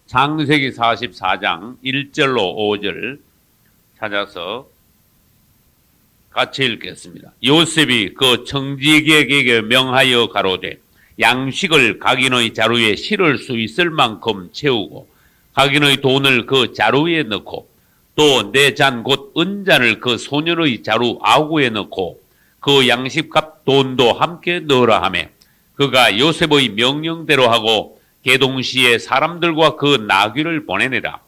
창세기 44장 1절로 5절 찾아서 같이 읽겠습니다. 요셉이 그 청지기에게 명하여 가로되 양식을 각인의 자루에 실을 수 있을 만큼 채우고 각인의 돈을 그 자루에 넣고 또 내 잔 곧 은잔을 그 소년의 자루 아구에 넣고 그 양식값 돈도 함께 넣으라 하매 그가 요셉의 명령대로 하고 계동시에 사람들과 그 나귀를 보내니라.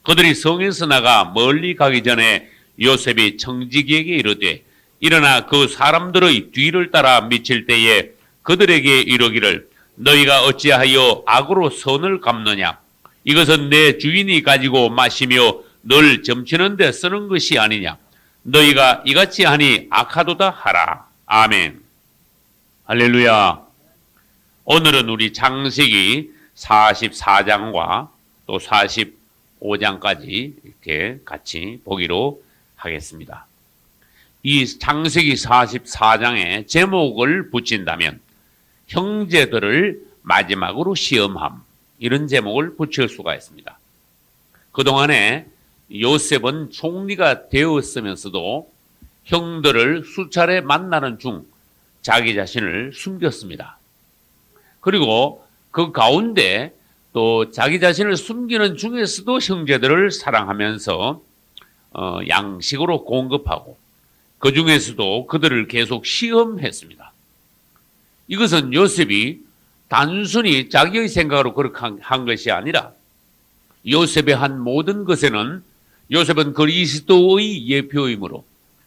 그들이 성에서 나가 멀리 가기 전에 요셉이 청지기에게 이르되 일어나 그 사람들의 뒤를 따라 미칠 때에 그들에게 이르기를 너희가 어찌하여 악으로 선을 갚느냐. 이것은 내 주인이 가지고 마시며 늘 점치는 데 쓰는 것이 아니냐. 너희가 이같이 하니 악하도다 하라. 아멘. 할렐루야. 오늘은 우리 창세기 44장과 또 45장까지 이렇게 같이 보기로 하겠습니다. 이 창세기 44장의 제목을 붙인다면 형제들을 마지막으로 시험함, 이런 제목을 붙일 수가 있습니다. 그동안에 요셉은 총리가 되었으면서도 형들을 수차례 만나는 중 자기 자신을 숨겼습니다. 그리고 그 가운데 또 자기 자신을 숨기는 중에서도 형제들을 사랑하면서 양식으로 공급하고 그 중에서도 그들을 계속 시험했습니다. 이것은 요셉이 단순히 자기의 생각으로 그렇게 한 것이 아니라 요셉의 한 모든 것에는 요셉은 그리스도의 예표이므로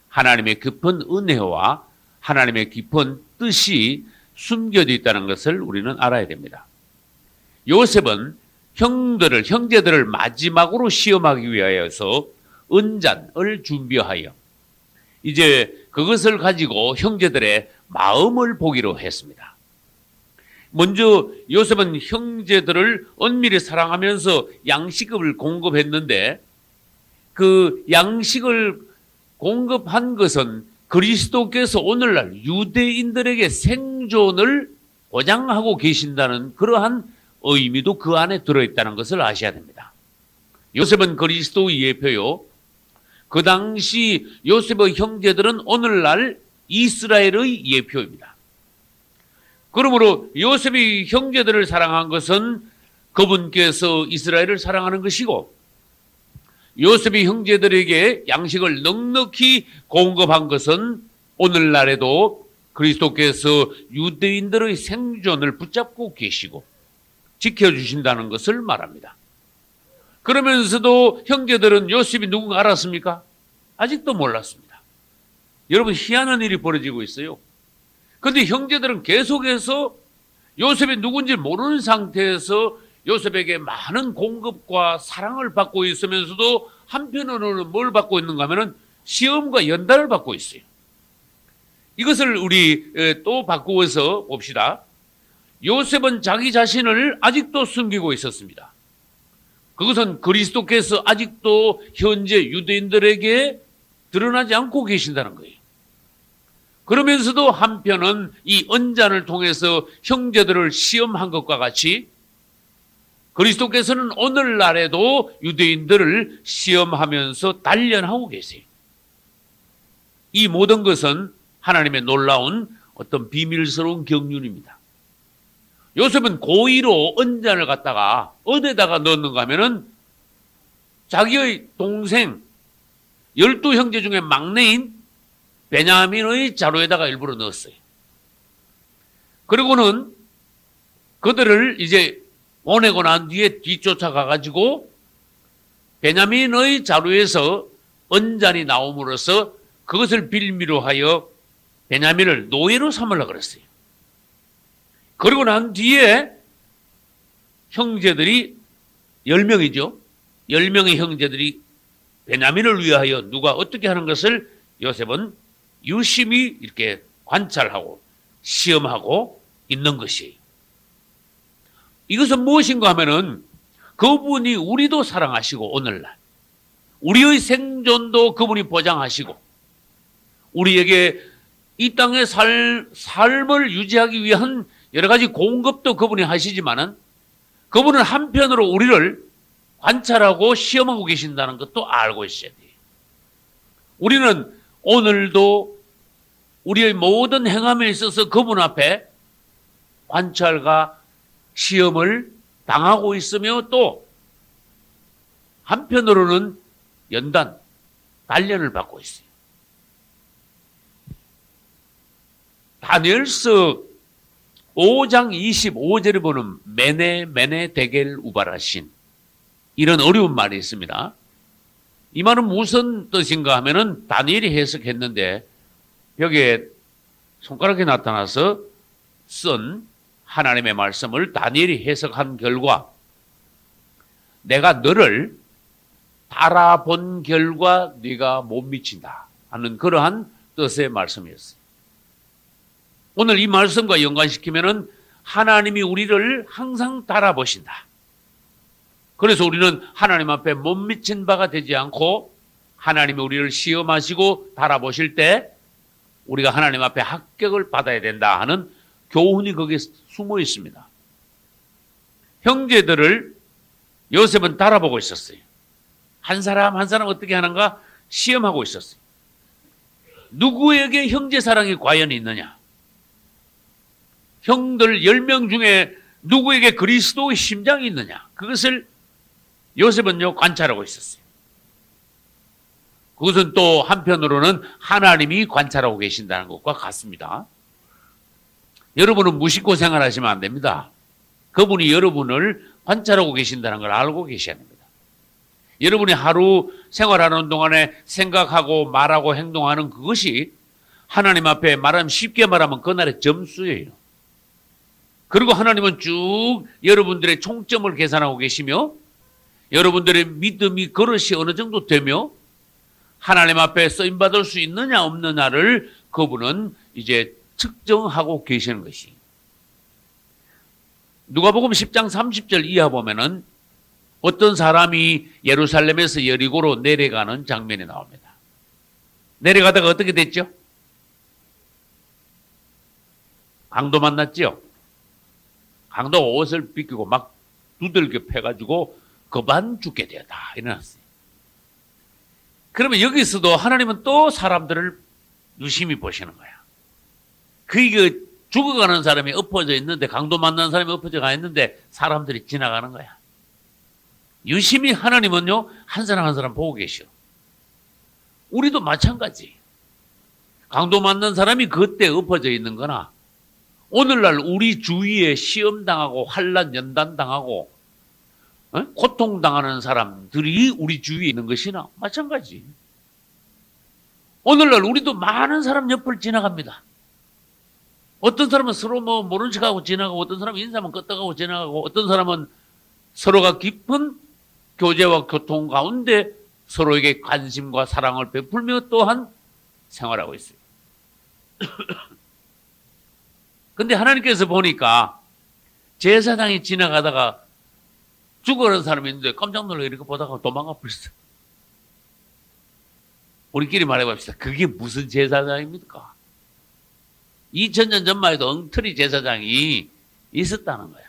하나님의 깊은 은혜와 하나님의 깊은 뜻이 숨겨져 있다는 것을 우리는 알아야 됩니다. 요셉은 형제들을 마지막으로 시험하기 위하여서 은잔을 준비하여 이제 그것을 가지고 형제들의 마음을 보기로 했습니다. 먼저 요셉은 형제들을 은밀히 사랑하면서 양식을 공급했는데 그 양식을 공급한 것은 그리스도께서 오늘날 유대인들에게 생존을 보장하고 계신다는 그러한 의미도 그 안에 들어있다는 것을 아셔야 됩니다. 요셉은 그리스도의 예표요. 그 당시 요셉의 형제들은 오늘날 이스라엘의 예표입니다. 그러므로 요셉이 형제들을 사랑한 것은 그분께서 이스라엘을 사랑하는 것이고 요셉이 형제들에게 양식을 넉넉히 공급한 것은 오늘날에도 그리스도께서 유대인들의 생존을 붙잡고 계시고 지켜주신다는 것을 말합니다. 그러면서도 형제들은 요셉이 누군가 알았습니까? 아직도 몰랐습니다. 여러분, 희한한 일이 벌어지고 있어요. 그런데 형제들은 계속해서 요셉이 누군지 모르는 상태에서 요셉에게 많은 공급과 사랑을 받고 있으면서도 한편으로는 뭘 받고 있는가 하면 시험과 연단을 받고 있어요. 이것을 우리 또 바꾸어서 봅시다. 요셉은 자기 자신을 아직도 숨기고 있었습니다. 그것은 그리스도께서 아직도 현재 유대인들에게 드러나지 않고 계신다는 거예요. 그러면서도 한편은 이 언잔을 통해서 형제들을 시험한 것과 같이 그리스도께서는 오늘날에도 유대인들을 시험하면서 단련하고 계세요. 이 모든 것은 하나님의 놀라운 어떤 비밀스러운 경륜입니다. 요셉은 고의로 언잔을 갖다가 어디다가 넣었는가 하면은 자기의 동생 12형제 중에 막내인 베냐민의 자루에다가 일부러 넣었어요. 그리고는 그들을 이제 보내고 난 뒤에 뒤쫓아가가지고 베냐민의 자루에서 언잔이 나옴으로써 그것을 빌미로 하여 베냐민을 노예로 삼으려고 그랬어요. 그리고 난 뒤에 형제들이 10명이죠. 10명의 형제들이 베냐민을 위하여 누가 어떻게 하는 것을 요셉은 유심히 이렇게 관찰하고 시험하고 있는 것이에요. 이것은 무엇인가 하면은 그분이 우리도 사랑하시고 오늘날 우리의 생존도 그분이 보장하시고 우리에게 이 땅의 삶을 유지하기 위한 여러 가지 공급도 그분이 하시지만은 그분은 한편으로 우리를 관찰하고 시험하고 계신다는 것도 알고 있어야 돼요. 우리는 오늘도 우리의 모든 행함에 있어서 그분 앞에 관찰과 시험을 당하고 있으며 또 한편으로는 연단, 단련을 받고 있어요. 다니엘서 5장 25절에 보는 메네 데겔 우바라신, 이런 어려운 말이 있습니다. 이 말은 무슨 뜻인가 하면은 다니엘이 해석했는데 여기에 손가락에 나타나서 쓴 하나님의 말씀을 다니엘이 해석한 결과 내가 너를 달아본 결과 네가 못 미친다 하는 그러한 뜻의 말씀이었어요. 오늘 이 말씀과 연관시키면은 하나님이 우리를 항상 달아보신다. 그래서 우리는 하나님 앞에 못 미친 바가 되지 않고 하나님이 우리를 시험하시고 달아보실 때 우리가 하나님 앞에 합격을 받아야 된다 하는 교훈이 거기에 숨어 있습니다. 형제들을 요셉은 달아보고 있었어요. 한 사람 한 사람 어떻게 하는가 시험하고 있었어요. 누구에게 형제 사랑이 과연 있느냐? 형들 10명 중에 누구에게 그리스도의 심장이 있느냐? 그것을 요셉은요 관찰하고 있었어요. 그것은 또 한편으로는 하나님이 관찰하고 계신다는 것과 같습니다. 여러분은 무식고 생활하시면 안 됩니다. 그분이 여러분을 관찰하고 계신다는 걸 알고 계셔야 됩니다. 여러분이 하루 생활하는 동안에 생각하고 말하고 행동하는 그것이 하나님 앞에 말하면 쉽게 말하면 그날의 점수예요. 그리고 하나님은 쭉 여러분들의 총점을 계산하고 계시며 여러분들의 믿음이 그릇이 어느 정도 되며 하나님 앞에 쓰임받을 수 있느냐 없느냐를 그분은 이제 측정하고 계시는 것이. 누가복음 10장 30절 이하 보면은 어떤 사람이 예루살렘에서 여리고로 내려가는 장면이 나옵니다. 내려가다가 어떻게 됐죠? 강도 만났죠? 강도가 옷을 벗기고 막 두들겨 패가지고 그만 죽게 되었다. 일어났어요. 그러면 여기서도 하나님은 또 사람들을 유심히 보시는 거야. 그 죽어가는 사람이 엎어져 있는데, 강도 만난 사람이 엎어져 가 있는데 사람들이 지나가는 거야. 유심히 하나님은요 한 사람 한 사람 보고 계셔. 우리도 마찬가지. 강도 만난 사람이 그때 엎어져 있는 거나 오늘날 우리 주위에 시험당하고 환난 연단당하고 고통당하는 사람들이 우리 주위에 있는 것이나 마찬가지. 오늘날 우리도 많은 사람 옆을 지나갑니다. 어떤 사람은 서로 모른 척하고 지나가고, 어떤 사람은 인사만 끄떡하고 지나가고, 어떤 사람은 서로가 깊은 교제와 교통 가운데 서로에게 관심과 사랑을 베풀며 또한 생활하고 있어요. 근데 하나님께서 보니까 제사장이 지나가다가 죽어가는 사람이 있는데 깜짝 놀라 이렇게 보다가 도망가 버렸어. 우리끼리 말해봅시다. 그게 무슨 제사장입니까? 2000년 전만 해도 엉터리 제사장이 있었다는 거야.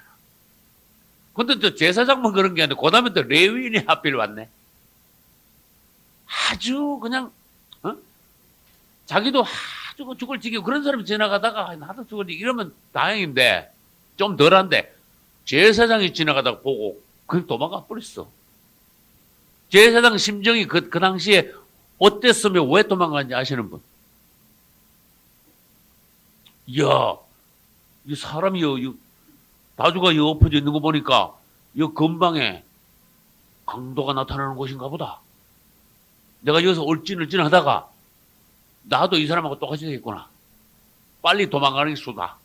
근데 또 제사장만 그런 게 아니라 그 다음에 또 레위인이 하필 왔네. 아주 그냥 자기도 아주 죽을 지경 그런 사람이 지나가다가 나도 죽을 지경 이러면 다행인데 좀 덜한데 제사장이 지나가다가 보고 그냥 도망가 버렸어. 제사장 심정이 그 당시에 어땠으며 왜 도망갔는지 아시는 분? 이야, 이 사람이 다주가 엎어져 있는 거 보니까 이 근방에 강도가 나타나는 곳인가 보다. 내가 여기서 얼찐얼찐하다가 나도 이 사람하고 똑같이 되겠구나. 빨리 도망가는 게 수다.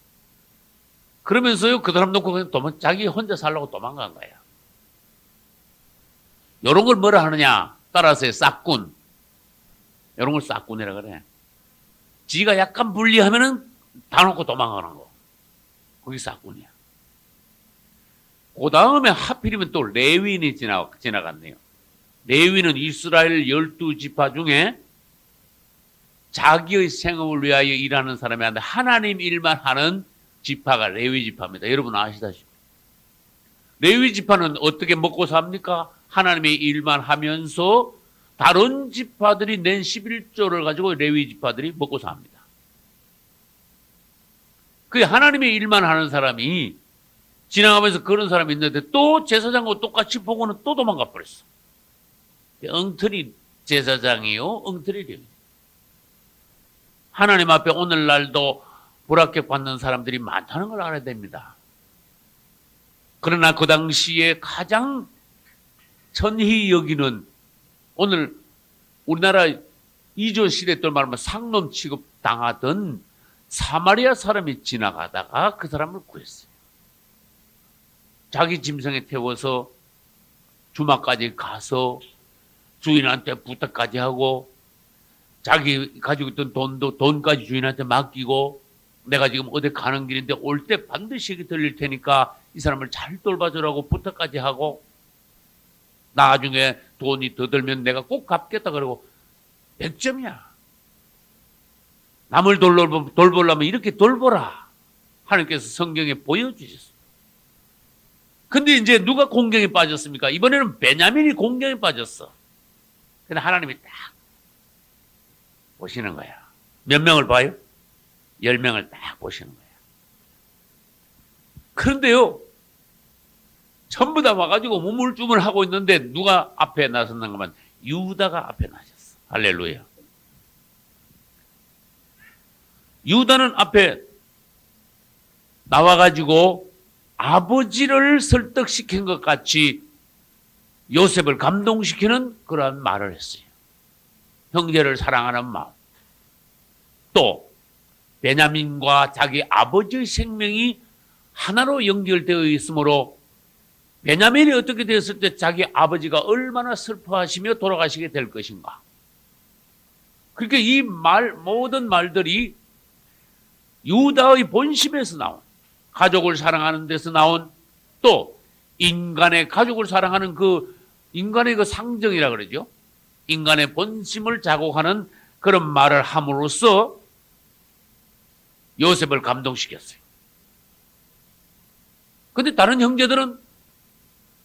그러면서요 그 사람 놓고 그냥 자기 혼자 살려고 도망간 거야. 이런 걸 뭐라 하느냐 따라서 싹군. 이런 걸 싹군이라 그래. 지가 약간 불리하면은 다 놓고 도망가는 거. 그게 싹군이야. 그 다음에 하필이면 또 레위인이 지나갔네요. 레위는 이스라엘 12지파 중에 자기의 생업을 위하여 일하는 사람이 아니라 하나님 일만 하는 지파가 레위 지파입니다. 여러분 아시다시피. 레위 지파는 어떻게 먹고 삽니까? 하나님의 일만 하면서 다른 지파들이 낸 11조를 가지고 레위 지파들이 먹고 삽니다. 그 하나님의 일만 하는 사람이 지나가면서 그런 사람이 있는데 또 제사장과 똑같이 보고는 또 도망가 버렸어. 엉터리 제사장이요, 엉터리 레위. 하나님 앞에 오늘날도 불합격 받는 사람들이 많다는 걸 알아야 됩니다. 그러나 그 당시에 가장 천히 여기는 오늘 우리나라 이조 시대 때 말하면 상놈 취급 당하던 사마리아 사람이 지나가다가 그 사람을 구했어요. 자기 짐승에 태워서 주막까지 가서 주인한테 부탁까지 하고 자기 가지고 있던 돈까지 주인한테 맡기고 내가 지금 어디 가는 길인데 올 때 반드시 들릴 테니까 이 사람을 잘 돌봐주라고 부탁까지 하고 나중에 돈이 더 들면 내가 꼭 갚겠다 그러고 100점이야. 남을 돌보려면 이렇게 돌보라. 하나님께서 성경에 보여주셨어요. 근데 이제 누가 공경에 빠졌습니까? 이번에는 베냐민이 공경에 빠졌어. 근데 하나님이 딱 보시는 거야. 몇 명을 봐요? 10명을 딱 보시는 거야. 그런데요, 전부 다 와가지고 우물쭈물하고 있는데 누가 앞에 나섰는가 하면 유다가 앞에 나섰어. 할렐루야. 유다는 앞에 나와가지고 아버지를 설득시킨 것 같이 요셉을 감동시키는 그러한 말을 했어요. 형제를 사랑하는 마음. 또 베냐민과 자기 아버지의 생명이 하나로 연결되어 있으므로 베냐민이 어떻게 되었을 때 자기 아버지가 얼마나 슬퍼하시며 돌아가시게 될 것인가. 그러니까 이 모든 말들이 유다의 본심에서 나온, 가족을 사랑하는 데서 나온, 또 인간의 가족을 사랑하는 그 인간의 그 상정이라 그러죠. 인간의 본심을 자곡하는 그런 말을 함으로써 요셉을 감동시켰어요. 근데 다른 형제들은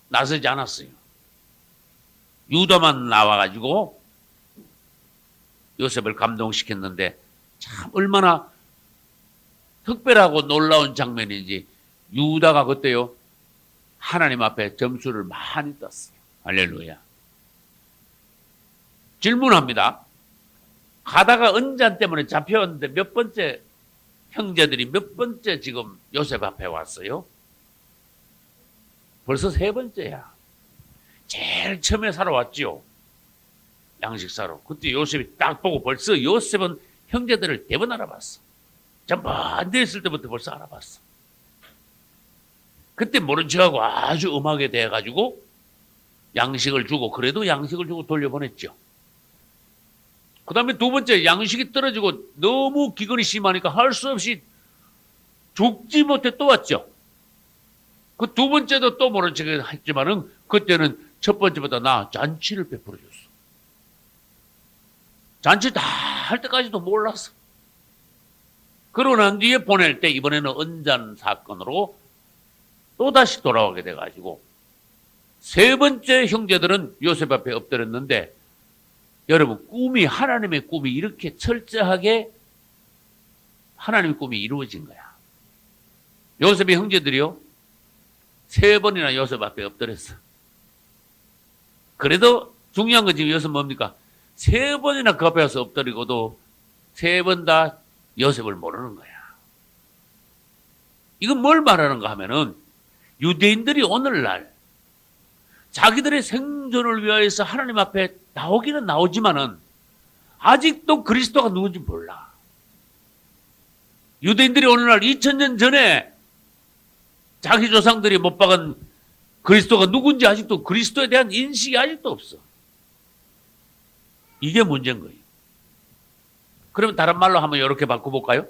나서지 않았어요. 유다만 나와가지고 요셉을 감동시켰는데 참 얼마나 특별하고 놀라운 장면인지 유다가 그때요 하나님 앞에 점수를 많이 땄어요. 할렐루야. 질문합니다. 가다가 은잔 때문에 잡혀왔는데 몇 번째 형제들이 몇 번째 지금 요셉 앞에 왔어요? 벌써 3번째야. 제일 처음에 사러 왔죠. 양식 사러. 그때 요셉이 딱 보고 벌써 요셉은 형제들을 대번 알아봤어. 전부 앉아있을 때부터 벌써 알아봤어. 그때 모른 척하고 아주 음하게 돼가지고 양식을 주고 그래도 양식을 주고 돌려보냈죠. 그 다음에 2번째 양식이 떨어지고 너무 기근이 심하니까 할 수 없이 죽지 못해 또 왔죠. 그 2번째도 또 모른 척 했지만은 그때는 첫 번째보다 나 잔치를 베풀어 줬어. 잔치 다 할 때까지도 몰랐어. 그러고 난 뒤에 보낼 때 이번에는 은잔 사건으로 또다시 돌아오게 돼가지고 3번째 형제들은 요셉 앞에 엎드렸는데 여러분 하나님의 꿈이 이렇게 철저하게 하나님의 꿈이 이루어진 거야. 요셉의 형제들이요 3번이나 요셉 앞에 엎드렸어. 그래도 중요한 건 지금 여기서 뭡니까? 3번이나 그 앞에 와서 엎드리고도 3번 다 요셉을 모르는 거야. 이건 뭘 말하는가 하면은 유대인들이 오늘날 자기들의 생존을 위하여서 하나님 앞에 나오기는 나오지만은 아직도 그리스도가 누군지 몰라. 유대인들이 오늘날 2000년 전에 자기 조상들이 못 박은 그리스도가 누군지 아직도 그리스도에 대한 인식이 아직도 없어. 이게 문제인 거예요. 그러면 다른 말로 한번 이렇게 바꿔볼까요?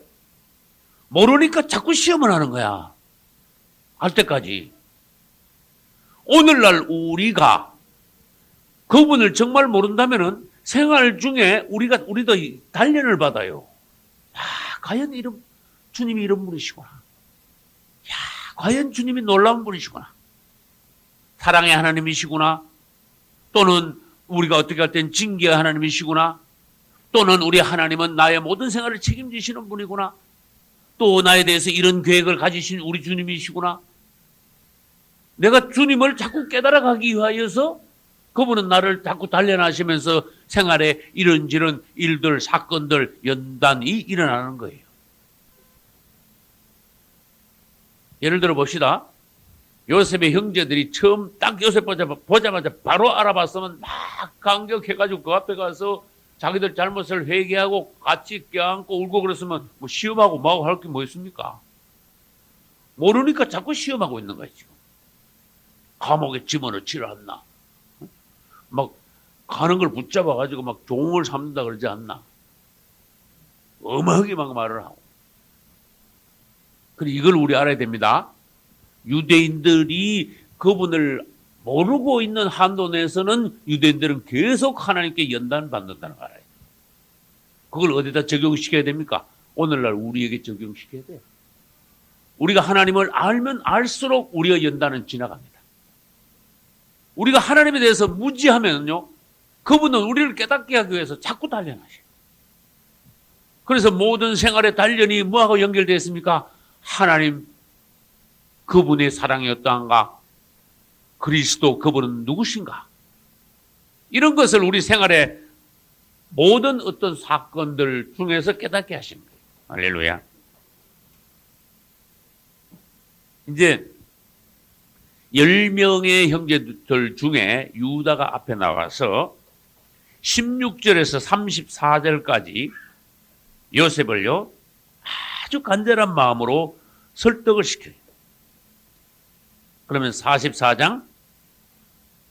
모르니까 자꾸 시험을 하는 거야. 할 때까지. 오늘날 우리가 그분을 정말 모른다면은 생활 중에 우리도 단련을 받아요. 야, 과연 주님이 이런 분이시구나. 야, 과연 주님이 놀라운 분이시구나. 사랑의 하나님이시구나. 또는 우리가 어떻게 할 땐 징계의 하나님이시구나. 또는 우리 하나님은 나의 모든 생활을 책임지시는 분이구나. 또 나에 대해서 이런 계획을 가지신 우리 주님이시구나. 내가 주님을 자꾸 깨달아가기 위하여서 그분은 나를 자꾸 단련하시면서 생활에 이런저런 일들, 사건들, 연단이 일어나는 거예요. 예를 들어 봅시다. 요셉의 형제들이 처음 딱 요셉 보자마자 바로 알아봤으면 막 감격해가지고 그 앞에 가서 자기들 잘못을 회개하고 같이 껴안고 울고 그랬으면 뭐 시험하고 뭐하고 할 게 뭐 있습니까? 모르니까 자꾸 시험하고 있는 거예요, 지금. 감옥에 집어넣지를 않나. 막 가는 걸 붙잡아가지고 막 종을 삼는다 그러지 않나. 엄하게 막 말을 하고. 그리고 이걸 우리 알아야 됩니다. 유대인들이 그분을 모르고 있는 한도 내에서는 유대인들은 계속 하나님께 연단받는다는 걸 알아야 돼요. 그걸 어디다 적용시켜야 됩니까? 오늘날 우리에게 적용시켜야 돼요. 우리가 하나님을 알면 알수록 우리의 연단은 지나갑니다. 우리가 하나님에 대해서 무지하면요, 그분은 우리를 깨닫게 하기 위해서 자꾸 단련하셔요. 그래서 모든 생활의 단련이 뭐하고 연결되어 있습니까? 하나님, 그분의 사랑이 어떠한가? 그리스도, 그분은 누구신가? 이런 것을 우리 생활의 모든 어떤 사건들 중에서 깨닫게 하시는 거예요. 할렐루야. 이제 10명의 형제들 중에 유다가 앞에 나와서 16절에서 34절까지 요셉을요, 아주 간절한 마음으로 설득을 시켜요. 그러면 44장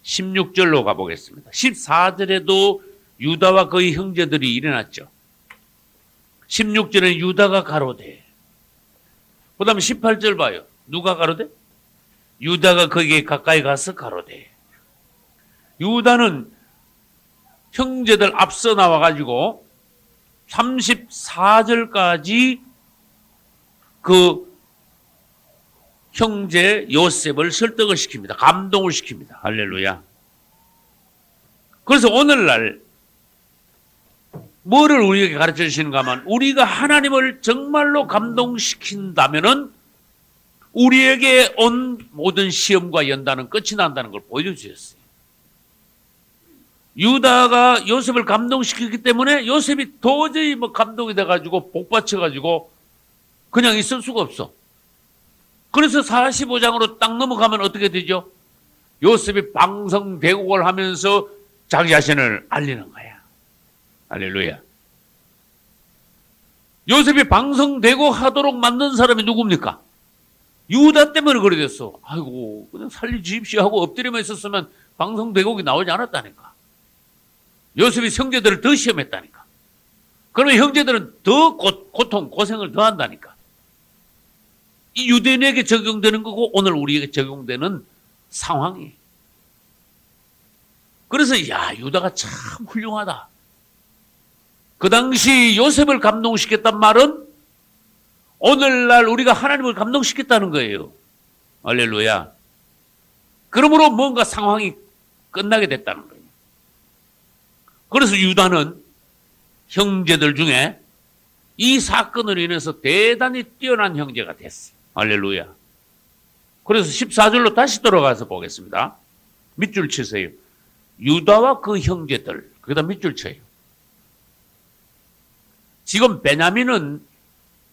16절로 가보겠습니다. 14절에도 유다와 그의 형제들이 일어났죠. 16절에 유다가 가로되. 그 다음에 18절 봐요. 누가 가로되? 유다가 거기에 가까이 가서 가로되. 유다는 형제들 앞서 나와가지고 34절까지 그 형제 요셉을 설득을 시킵니다. 감동을 시킵니다. 할렐루야. 그래서 오늘날 뭐를 우리에게 가르쳐 주시는가 하면, 우리가 하나님을 정말로 감동시킨다면은 우리에게 온 모든 시험과 연단은 끝이 난다는 걸 보여주셨어요. 유다가 요셉을 감동시켰기 때문에 요셉이 도저히 뭐 감동이 돼가지고 복받쳐가지고 그냥 있을 수가 없어. 그래서 45장으로 딱 넘어가면 어떻게 되죠? 요셉이 방성대곡을 하면서 자기 자신을 알리는 거야. 할렐루야. 요셉이 방성대곡 하도록 만든 사람이 누굽니까? 유다 때문에 그래 됐어. 아이고, 그냥 살려주십시오 하고 엎드려만 있었으면 방성대곡이 나오지 않았다니까. 요셉이 형제들을 더 시험했다니까. 그러면 형제들은 더 고통, 고생을 더 한다니까. 이 유대인에게 적용되는 거고 오늘 우리에게 적용되는 상황이. 그래서 야, 유다가 참 훌륭하다. 그 당시 요셉을 감동시켰단 말은 오늘날 우리가 하나님을 감동시켰다는 거예요. 할렐루야. 그러므로 뭔가 상황이 끝나게 됐다는 거예요. 그래서 유다는 형제들 중에 이 사건으로 인해서 대단히 뛰어난 형제가 됐어요. 할렐루야. 그래서 14절로 다시 돌아가서 보겠습니다. 밑줄 치세요. 유다와 그 형제들, 거기다 밑줄 쳐요. 지금 베냐민은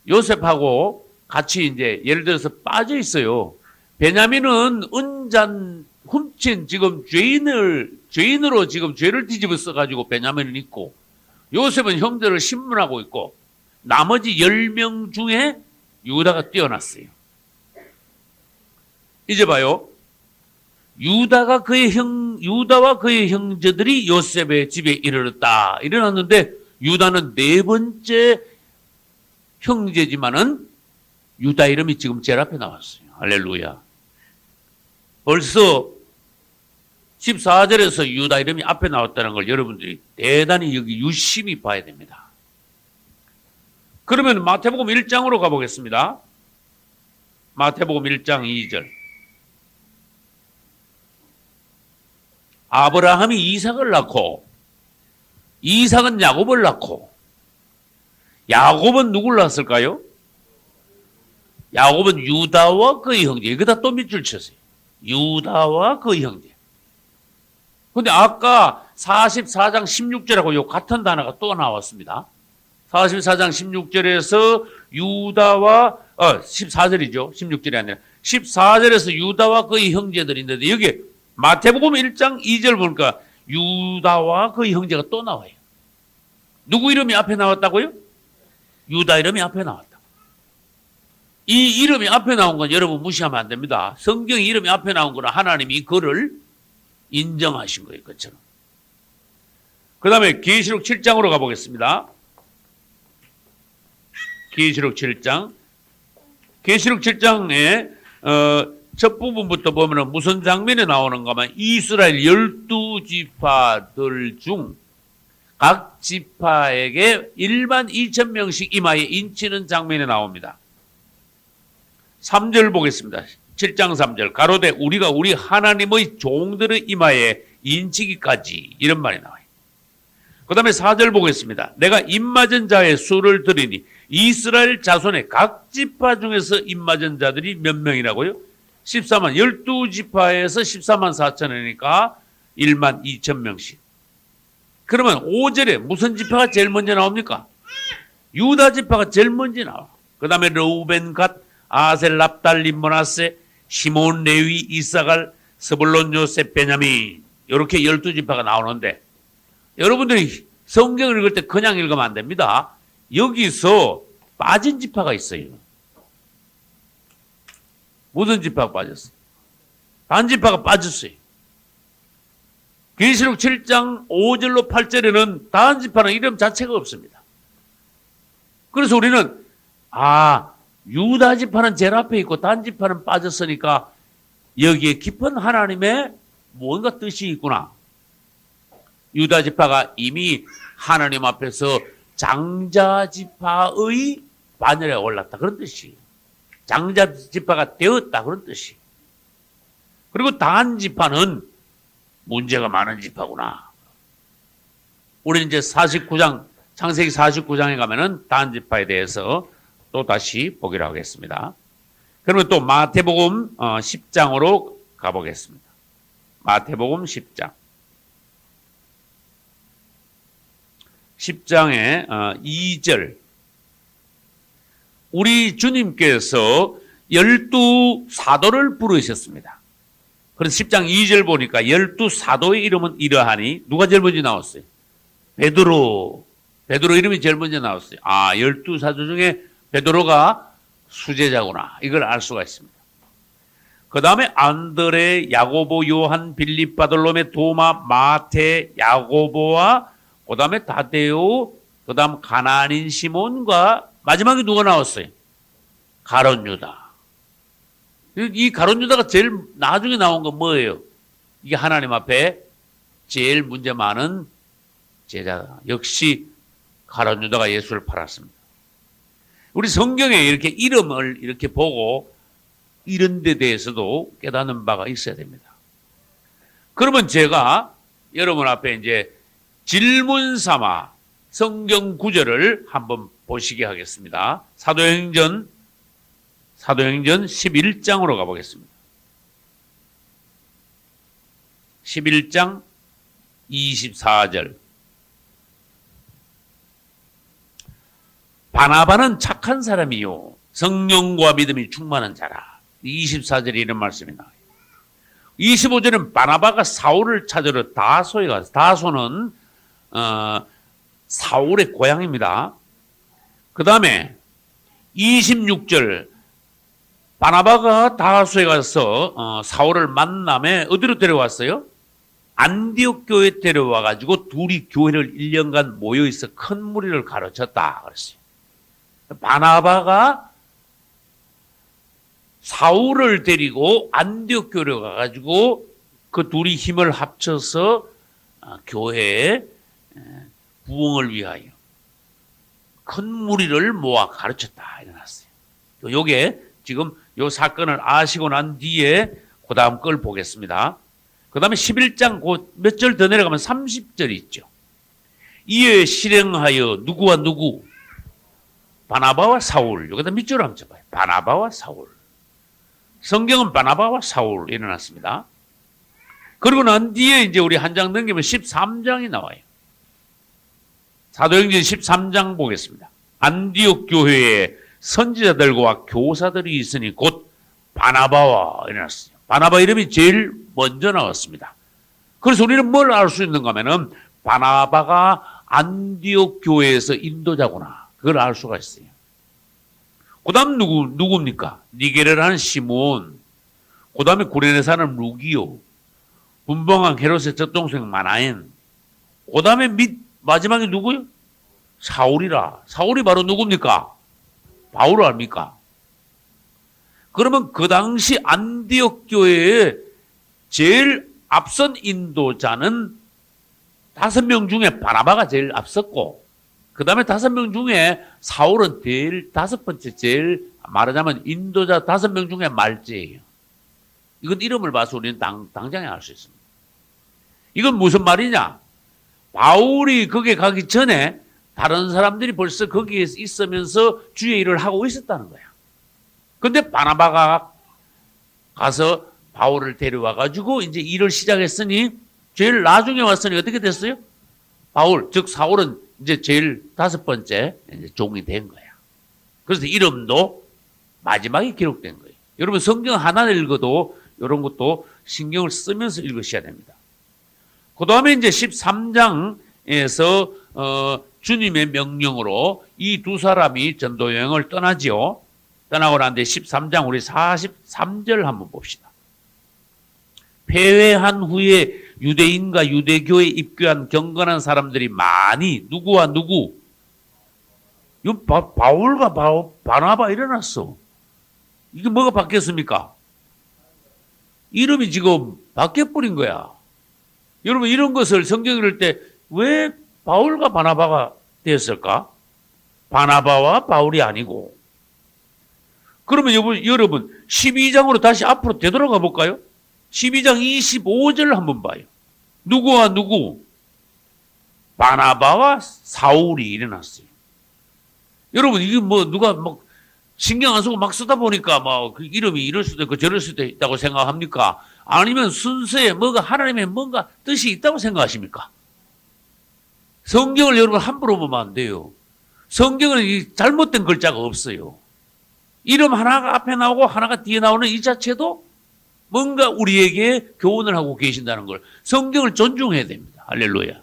요셉하고 같이 이제 예를 들어서 빠져 있어요. 베냐민은 은잔 훔친 지금 죄인으로 지금 죄를 뒤집어 써가지고 베냐민은 있고, 요셉은 형제를 신문하고 있고, 나머지 10명 중에 유다가 뛰어났어요. 이제 봐요. 유다와 그의 형제들이 요셉의 집에 일어났는데, 유다는 네 번째 형제지만은 유다 이름이 지금 제일 앞에 나왔어요. 할렐루야. 벌써 14절에서 유다 이름이 앞에 나왔다는 걸 여러분들이 대단히 여기 유심히 봐야 됩니다. 그러면 마태복음 1장으로 가보겠습니다. 마태복음 1장 2절. 아브라함이 이삭을 낳고 이삭은 야곱을 낳고 야곱은 누굴 낳았을까요? 야곱은 유다와 그의 형제. 여기다 또 밑줄 쳤어요. 유다와 그의 형제. 근데 아까 44장 16절하고 요 같은 단어가 또 나왔습니다. 44장 16절에서 유다와 14절이죠. 16절이 아니라 14절에서 유다와 그의 형제들이 있는데 여기 마태복음 1장 2절 보니까 유다와 그의 형제가 또 나와요. 누구 이름이 앞에 나왔다고요? 유다 이름이 앞에 나왔다. 이 이름이 앞에 나온 건 여러분 무시하면 안 됩니다. 성경 이름이 앞에 나온 거는 하나님이 그를 인정하신 거예요. 그처럼. 그 다음에 계시록 7장으로 가보겠습니다. 계시록 7장. 계시록 7장에 첫 부분부터 보면 무슨 장면이 나오는가 하면 이스라엘 12지파들 중 각 지파에게 12,000명씩 이마에 인치는 장면이 나옵니다. 3절 보겠습니다. 7장 3절. 가로되 우리가 우리 하나님의 종들의 이마에 인치기까지 이런 말이 나와요. 그 다음에 4절 보겠습니다. 내가 입맞은 자의 수를 들으니 이스라엘 자손의 각 지파 중에서 입맞은 자들이 몇 명이라고요? 14만 12지파에서 14만 4천이니까 1만 2천 명씩. 그러면 5절에 무슨 지파가 제일 먼저 나옵니까? 유다 지파가 제일 먼저 나와. 그 다음에 르우벤, 갓, 아셀, 납달리, 므낫세, 시몬, 레위, 이사갈, 스불론, 요셉, 베냐민 이렇게 12지파가 나오는데 여러분들이 성경을 읽을 때 그냥 읽으면 안 됩니다. 여기서 빠진 지파가 있어요. 무슨 지파가 빠졌어요? 단 지파가 빠졌어요. 계시록 7장 5절로 8절에는 단 지파는 이름 자체가 없습니다. 그래서 우리는 유다 지파는 제일 앞에 있고 단 지파는 빠졌으니까 여기에 깊은 하나님의 뭔가 뜻이 있구나. 유다 지파가 이미 하나님 앞에서 장자 지파의 반열에 올랐다 그런 뜻이에요. 장자 지파가 되었다 그런 뜻이에요. 그리고 단 지파는 문제가 많은 지파구나. 우리는 이제 49장 창세기 49장에 가면은 단 지파에 대해서 또 다시 보기로 하겠습니다. 그러면 또 마태복음 10장으로 가보겠습니다. 마태복음 10장. 10장의 2절. 우리 주님께서 12사도를 부르셨습니다. 그래서 10장 2절 보니까 12사도의 이름은 이러하니 누가 제일 먼저 나왔어요? 베드로. 베드로 이름이 제일 먼저 나왔어요. 12사도 중에 베드로가 수제자구나. 이걸 알 수가 있습니다. 그 다음에 안드레, 야고보, 요한, 빌립, 바돌로메, 도마, 마테, 야고보와 그 다음에 다데오, 그 다음 가나안인 시몬과 마지막에 누가 나왔어요? 가룟 유다. 이 가룟 유다가 제일 나중에 나온 건 뭐예요? 이게 하나님 앞에 제일 문제 많은 제자다. 역시 가룟 유다가 예수를 팔았습니다. 우리 성경에 이렇게 이름을 이렇게 보고 이런 데 대해서도 깨닫는 바가 있어야 됩니다. 그러면 제가 여러분 앞에 이제 질문 삼아 성경 구절을 한번 보시게 하겠습니다. 사도행전 11장으로 가보겠습니다. 11장 24절. 바나바는 착한 사람이요 성령과 믿음이 충만한 자라. 24절에 이런 말씀이 나와요. 25절은 바나바가 사울을 찾으러 다소에 가서, 다소는 사울의 고향입니다. 그 다음에 26절 바나바가 다소에 가서 사울을 만남에 어디로 데려왔어요? 안디옥 교회에 데려와 가지고 둘이 교회를 1년간 모여 있어 큰 무리를 가르쳤다 그랬어요. 바나바가 사울을 데리고 안디옥 교회로 가가지고 그 둘이 힘을 합쳐서 교회의 부흥을 위하여 큰 무리를 모아 가르쳤다 일어났어요. 요게 지금 요 사건을 아시고 난 뒤에 그 다음 걸 보겠습니다. 그 다음에 11장 몇 절 더 내려가면 30절이 있죠. 이에 실행하여 누구와 누구? 바나바와 사울. 여기다 밑줄 한번 쳐봐요. 바나바와 사울. 성경은 바나바와 사울 일어났습니다. 그리고 난 뒤에 이제 우리 한 장 넘기면 13장이 나와요. 사도행전 13장 보겠습니다. 안디옥 교회에 선지자들과 교사들이 있으니 곧 바나바와 일어났어요. 바나바 이름이 제일 먼저 나왔습니다. 그래서 우리는 뭘 알 수 있는가 하면은 바나바가 안디옥 교회에서 인도자구나. 그걸 알 수가 있어요. 그 다음 누굽니까? 니게르라는 시몬. 그 다음에 구레네 사는 루기오. 분봉한 헤롯의 젖동생 마나엔. 그 다음에 마지막에 누구요? 사울이라. 사울이 바로 누굽니까? 바울 아닙니까? 그러면 그 당시 안디옥 교회의 제일 앞선 인도자는 5명 중에 바나바가 제일 앞섰고, 그 다음에 5명 중에 사울은 제일 5번째, 제일 말하자면 인도자 5명 중에 말제예요. 이건 이름을 봐서 우리는 당장에 알 수 있습니다. 이건 무슨 말이냐? 바울이 거기에 가기 전에 다른 사람들이 벌써 거기에 있으면서 주의 일을 하고 있었다는 거야. 근데 바나바가 가서 바울을 데려와가지고 이제 일을 시작했으니 제일 나중에 왔으니 어떻게 됐어요? 바울, 즉 사울은 이제 제일 5번째 이제 종이 된 거야. 그래서 이름도 마지막에 기록된 거예요. 여러분 성경 하나 읽어도 이런 것도 신경을 쓰면서 읽으셔야 됩니다. 그 다음에 이제 13장에서 주님의 명령으로 이 두 사람이 전도 여행을 떠나지요. 떠나고 난 뒤에 13장 우리 43절 한번 봅시다. 폐회한 후에 유대인과 유대교에 입교한 경건한 사람들이 많이 누구와 누구? 바울과 바나바 일어났어. 이게 뭐가 바뀌었습니까? 이름이 지금 바뀌어버린 거야. 여러분 이런 것을 성경 읽을 때 왜 바울과 바나바가 되었을까? 바나바와 바울이 아니고. 그러면 여러분 12장으로 다시 앞으로 되돌아가 볼까요? 12장 25절 한번 봐요. 누구와 누구? 바나바와 사울이 일어났어요. 여러분 이게 뭐 누가 뭐 신경 안 쓰고 막 쓰다 보니까 뭐 그 이름이 이럴 수도 있고 저럴 수도 있다고 생각합니까? 아니면 순서에 뭐가 하나님의 뭔가 뜻이 있다고 생각하십니까? 성경을 여러분 함부로 보면 안 돼요. 성경은 잘못된 글자가 없어요. 이름 하나가 앞에 나오고 하나가 뒤에 나오는 이 자체도 뭔가 우리에게 교훈을 하고 계신다는 걸 성경을 존중해야 됩니다. 할렐루야.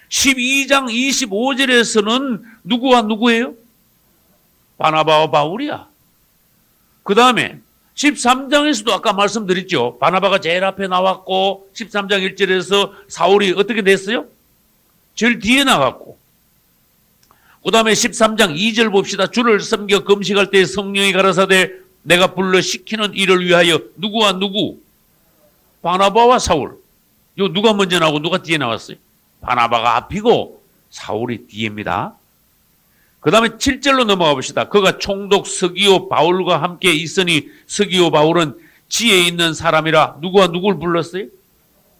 12장 25절에서는 누구와 누구예요? 바나바와 바울이야. 그 다음에 13장에서도 아까 말씀드렸죠. 바나바가 제일 앞에 나왔고 13장 1절에서 사울이 어떻게 됐어요? 제일 뒤에 나갔고 그 다음에 13장 2절 봅시다. 주를 섬겨 금식할 때 성령이 가라사대 내가 불러 시키는 일을 위하여 누구와 누구? 바나바와 사울. 요 누가 먼저 나오고 누가 뒤에 나왔어요? 바나바가 앞이고 사울이 뒤입니다. 그 다음에 7절로 넘어가 봅시다. 그가 총독 서기오 바울과 함께 있으니 서기오 바울은 지혜 있는 사람이라 누구와 누구를 불렀어요?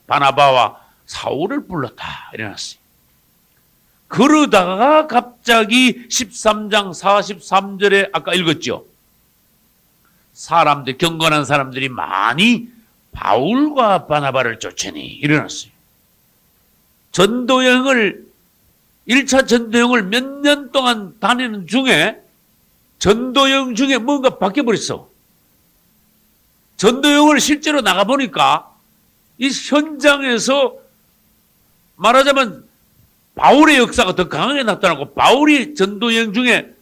바나바와 사울을 불렀다. 이래놨어요. 그러다가 갑자기 13장 43절에 아까 읽었죠. 사람들, 경건한 사람들이 많이 바울과 바나바를 쫓으니 일어났어요. 전도여행을 1차 전도여행을 몇 년 동안 다니는 중에 전도여행 중에 뭔가 바뀌어버렸어. 전도여행을 실제로 나가보니까 이 현장에서 말하자면 바울의 역사가 더 강하게 나타나고 바울이 전도여행 중에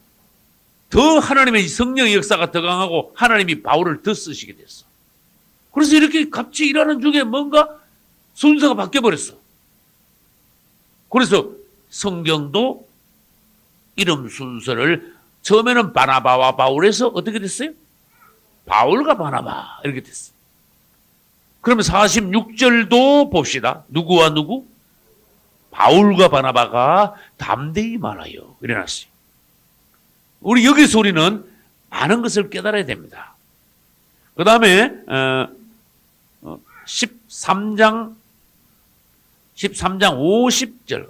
더 하나님의 성령의 역사가 더 강하고 하나님이 바울을 더 쓰시게 됐어. 그래서 이렇게 같이 일하는 중에 뭔가 순서가 바뀌어버렸어. 그래서 성경도 이름 순서를 처음에는 바나바와 바울에서 어떻게 됐어요? 바울과 바나바 이렇게 됐어요. 그러면 46절도 봅시다. 누구와 누구? 바울과 바나바가 담대히 말하여 일어났어요. 우리 여기서 우리는 많은 것을 깨달아야 됩니다. 그 다음에 13장 50절.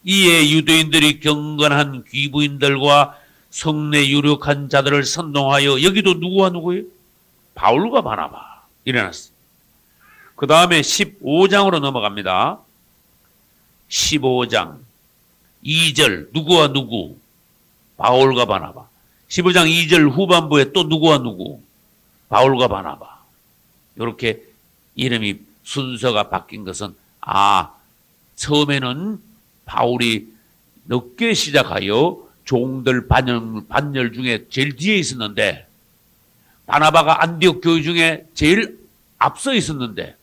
이에 유대인들이 경건한 귀부인들과 성내 유력한 자들을 선동하여, 여기도 누구와 누구예요? 바울과 바나바 일어났어. 그 다음에 15장으로 넘어갑니다. 15장 2절 누구와 누구? 바울과 바나바. 15장 2절 후반부에 또 누구와 누구? 바울과 바나바. 이렇게 이름이 순서가 바뀐 것은, 처음에는 바울이 늦게 시작하여 종들 반열 중에 제일 뒤에 있었는데, 바나바가 안디옥 교회 중에 제일 앞서 있었는데,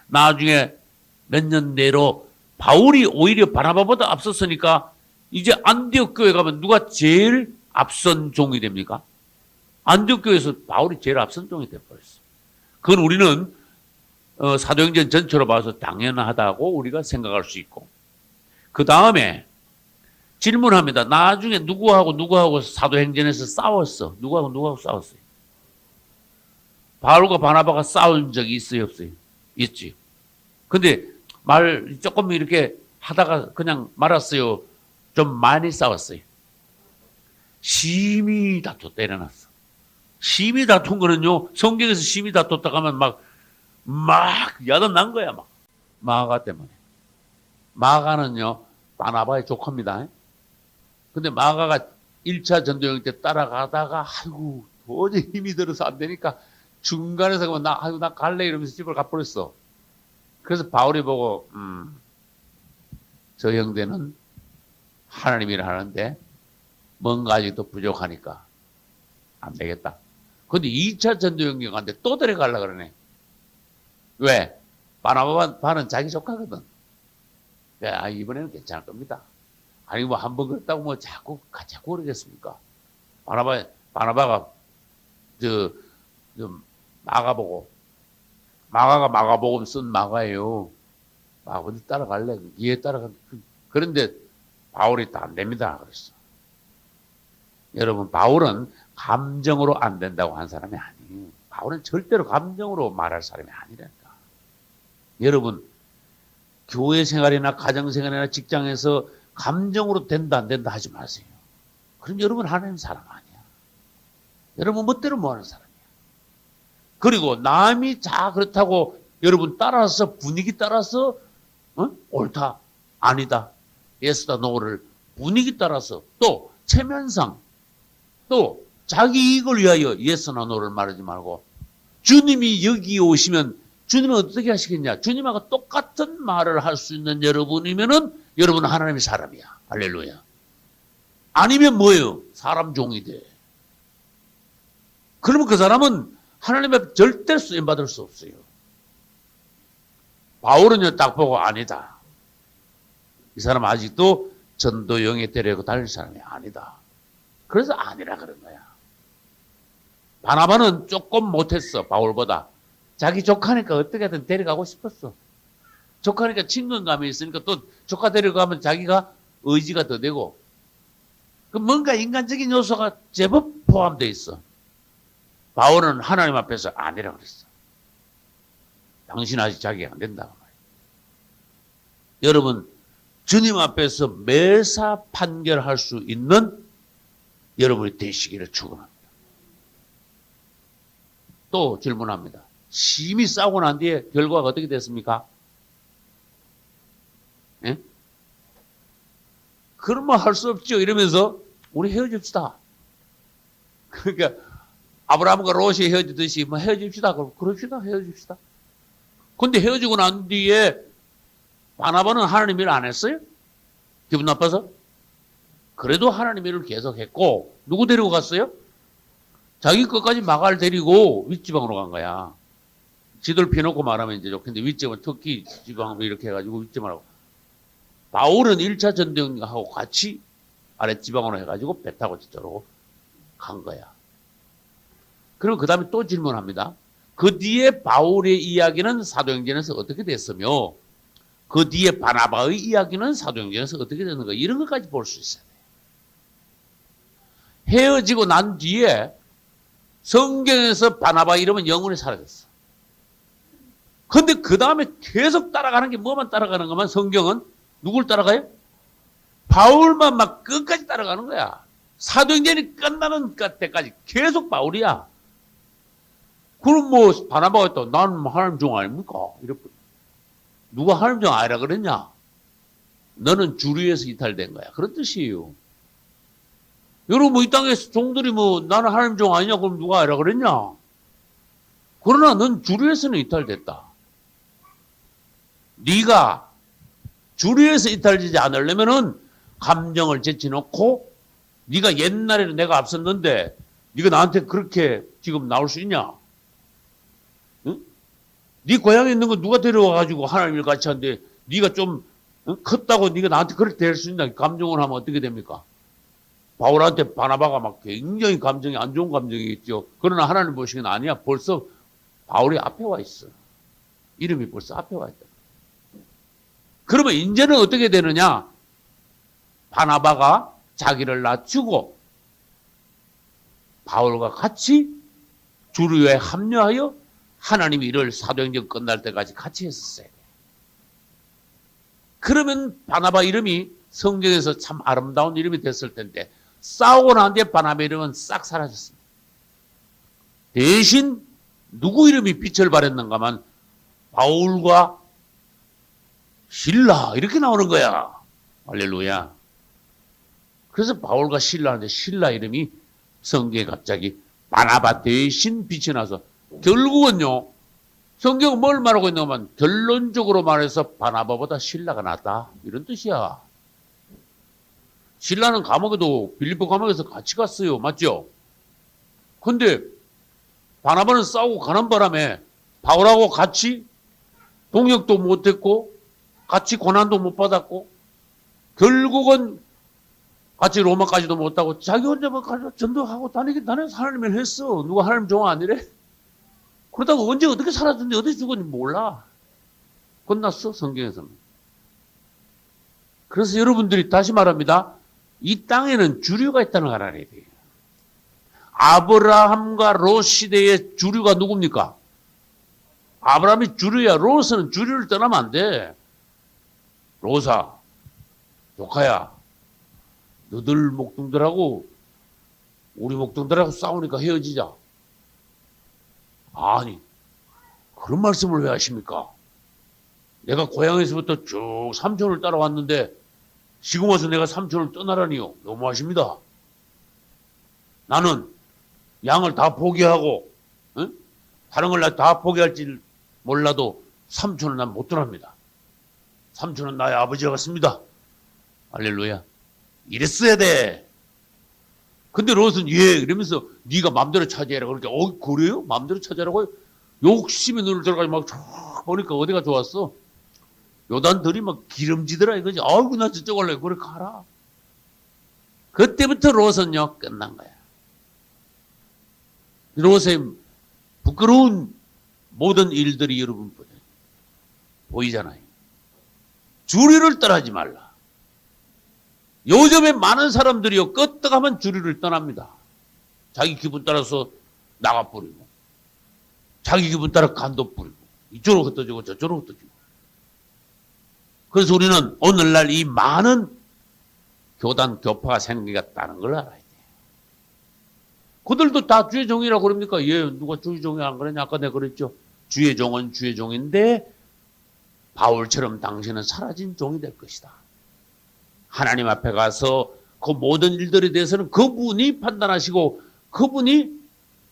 나중에 몇 년 내로 바울이 오히려 바나바보다 앞섰으니까 이제 안디옥 교회 가면 누가 제일 앞선 종이 됩니까? 안디옥 교회에서 바울이 제일 앞선 종이 돼버렸어. 그건 우리는 사도행전 전체로 봐서 당연하다고 우리가 생각할 수 있고, 그 다음에 질문합니다. 나중에 누구하고 사도행전에서 싸웠어? 누구하고 싸웠어요? 바울과 바나바가 싸운 적이 있어요, 없어요? 있지. 근데 말 조금 이렇게 하다가 그냥 말았어요? 좀 많이 싸웠어요? 심히 다투 때려놨어. 심히 다툰 거는요, 성경에서 심히 다투다 가면 막 야단 난 거야, 마가 때문에. 마가는요, 바나바의 조카입니다. 근데 마가가 1차 전도여행 때 따라가다가, 도저히 힘이 들어서 안 되니까 중간에서 그러면 나 갈래 이러면서 집을 가버렸어. 그래서 바울이 보고, 저 형제는 하나님이라 하는데 뭔가 아직도 부족하니까 안 되겠다. 근데 2차 전도여행 갔는데 또 데려가려고 그러네. 왜? 바나바는 자기 조카거든. 이번에는 괜찮을 겁니다. 아니, 한 번 그랬다고 자꾸 그러겠습니까? 바나바가 마가가 마가복음 쓴 마가예요. 어디 따라갈래? 이에 따라가. 그런데 바울이 다 안 됩니다. 그랬어. 여러분, 바울은 감정으로 안 된다고 한 사람이 아니에요. 바울은 절대로 감정으로 말할 사람이 아니라니까. 여러분, 교회 생활이나 가정 생활이나 직장에서 감정으로 된다 안 된다 하지 마세요. 그럼 여러분 하나님 사람 아니야. 여러분 멋대로 뭐 하는 사람이야. 그리고 남이 그렇다고 여러분 따라서 분위기 따라서 옳다 아니다 예스다 노를 분위기 따라서 또 체면상 또 자기 이익을 위하여 예스나 노를 말하지 말고, 주님이 여기 오시면 주님은 어떻게 하시겠냐? 주님하고 똑같은 말을 할 수 있는 여러분이면은 여러분은 하나님의 사람이야. 할렐루야. 아니면 뭐예요? 사람 종이 돼. 그러면 그 사람은 하나님 앞에 절대 쓰임받을 수 없어요. 바울은요, 딱 보고 아니다. 이 사람 아직도 전도영에 데리고 다닐 사람이 아니다. 그래서 아니라 그런 거야. 바나바는 조금 못했어, 바울보다. 자기 조카니까 어떻게든 데려가고 싶었어. 조카니까 친근감이 있으니까 또 조카 데려가면 자기가 의지가 더 되고, 뭔가 인간적인 요소가 제법 포함되어 있어. 바울은 하나님 앞에서 아니라 그랬어. 당신 아직 자기가 안 된다고 말이야. 여러분, 주님 앞에서 매사 판결할 수 있는 여러분이 되시기를 축원합니다. 또 질문합니다. 심히 싸우고 난 뒤에 결과가 어떻게 됐습니까? 예? 그러면 할 수 없죠. 이러면서 우리 헤어집시다. 그러니까 아브라함과 롯이 헤어지듯이 헤어집시다. 그럽시다. 헤어집시다. 근데 헤어지고 난 뒤에 바나바는 하나님 일 안 했어요? 기분 나빠서? 그래도 하나님 일을 계속했고, 누구 데리고 갔어요? 자기 것까지 마가를 데리고 윗지방으로 간 거야. 지도를 펴놓고 말하면 이제 좋겠는데 윗지방은 터키 지방 이렇게 해가지고 윗지방을 하고, 바울은 1차 전쟁하고 같이 아랫지방으로 해가지고 배 타고 저쪽으로 간 거야. 그럼 그 다음에 또 질문합니다. 그 뒤에 바울의 이야기는 사도행전에서 어떻게 됐으며 그 뒤에 바나바의 이야기는 사도행전에서 어떻게 됐는가, 이런 것까지 볼 수 있어야 돼요. 헤어지고 난 뒤에 성경에서 바나바 이름은 영원히 사라졌어. 근데 그 다음에 계속 따라가는 게 뭐만 따라가는 거만 성경은 누굴 따라가요? 바울만 막 끝까지 따라가는 거야. 사도행전이 끝나는 때까지 계속 바울이야. 그럼 뭐 바나바가 또 나는 하나님 종 아닙니까? 이랬 누가 하나님 종 아니라 그랬냐? 너는 주류에서 이탈된 거야. 그런 뜻이에요. 여러분 뭐 이 땅에서 종들이 뭐 나는 하나님 종 아니냐? 그럼 누가 아니라 그랬냐? 그러나 넌 주류에서는 이탈됐다. 네가 주류에서 이탈되지 않으려면은 감정을 제치놓고 네가 옛날에는 내가 앞섰는데 네가 나한테 그렇게 지금 나올 수 있냐? 응? 네 고향에 있는 거 누가 데려와가지고 하나님을 같이 하는데 네가 좀 컸다고 네가 나한테 그렇게 될 수 있나? 감정을 하면 어떻게 됩니까? 바울한테 바나바가 막 굉장히 감정이 안 좋은 감정이 있죠. 그러나 하나님 보시기엔 아니야. 벌써 바울이 앞에 와 있어. 이름이 벌써 앞에 와 있다. 그러면 이제는 어떻게 되느냐? 바나바가 자기를 낮추고 바울과 같이 주류에 합류하여 하나님이 이를 사도행전 끝날 때까지 같이 했었어요. 그러면 바나바 이름이 성경에서 참 아름다운 이름이 됐을 텐데 싸우고 난 뒤에 바나바 이름은 싹 사라졌습니다. 대신 누구 이름이 빛을 발했는가만 바울과 실라 이렇게 나오는 거야. 할렐루야. 그래서 바울과 실라인데 실라 이름이 성경에 갑자기 바나바 대신 빛이 나서 결국은요. 성경은 뭘 말하고 있는가면 결론적으로 말해서 바나바보다 실라가 낫다. 이런 뜻이야. 실라는 감옥에도 빌립보 감옥에서 같이 갔어요. 맞죠? 근데 바나바는 싸우고 가는 바람에 바울하고 같이 동역도 못했고 같이 고난도 못 받았고 결국은 같이 로마까지도 못 가고 자기 혼자만 가서 전도하고 다니면서 하나님을 했어. 누가 하나님 종 아니래? 그러다가 언제 어떻게 살았는지 어떻게 죽었는지 몰라. 끝났어 성경에서는. 그래서 여러분들이 다시 말합니다. 이 땅에는 주류가 있다는 걸 알아야 돼요. 아브라함과 롯 시대의 주류가 누굽니까? 아브라함이 주류야. 롯은 주류를 떠나면 안 돼. 롯아, 조카야, 너들 목동들하고 우리 목동들하고 싸우니까 헤어지자. 아니, 그런 말씀을 왜 하십니까? 내가 고향에서부터 쭉 삼촌을 따라왔는데 지금 와서 내가 삼촌을 떠나라니요. 너무하십니다. 나는 양을 다 포기하고 응? 다른 걸 다 포기할지 몰라도 삼촌은 난 못 떠납니다. 삼촌은 나의 아버지가 같습니다. 할렐루야. 이랬어야 돼. 근데 롯은 예 이러면서 네가 마음대로 차지해라. 그러니까 그래요? 마음대로 차지하라고요? 욕심이 눈을 들어가지고 막 쫙 보니까 어디가 좋았어? 요단들이 막 기름지더라 이거지. 아이고 나 저쪽 갈래. 그래 가라. 그때부터 롯은요 끝난 거야. 롯의 부끄러운 모든 일들이 여러분 보이잖아요. 주류를 떠나지 말라. 요즘에 많은 사람들이요 끄떡하면 주류를 떠납니다. 자기 기분 따라서 나가 뿌리고 자기 기분 따라 간도 뿌리고 이쪽으로 흩어지고 저쪽으로 흩어지고. 그래서 우리는 오늘날 이 많은 교단 교파가 생겼다는 걸 알아야 돼요. 그들도 다 주의 종이라고 그럽니까? 예, 누가 주의 종이 안 그러냐? 아까 내가 그랬죠. 주의 종은 주의 종인데 바울처럼 당신은 사라진 종이 될 것이다. 하나님 앞에 가서 그 모든 일들에 대해서는 그분이 판단하시고 그분이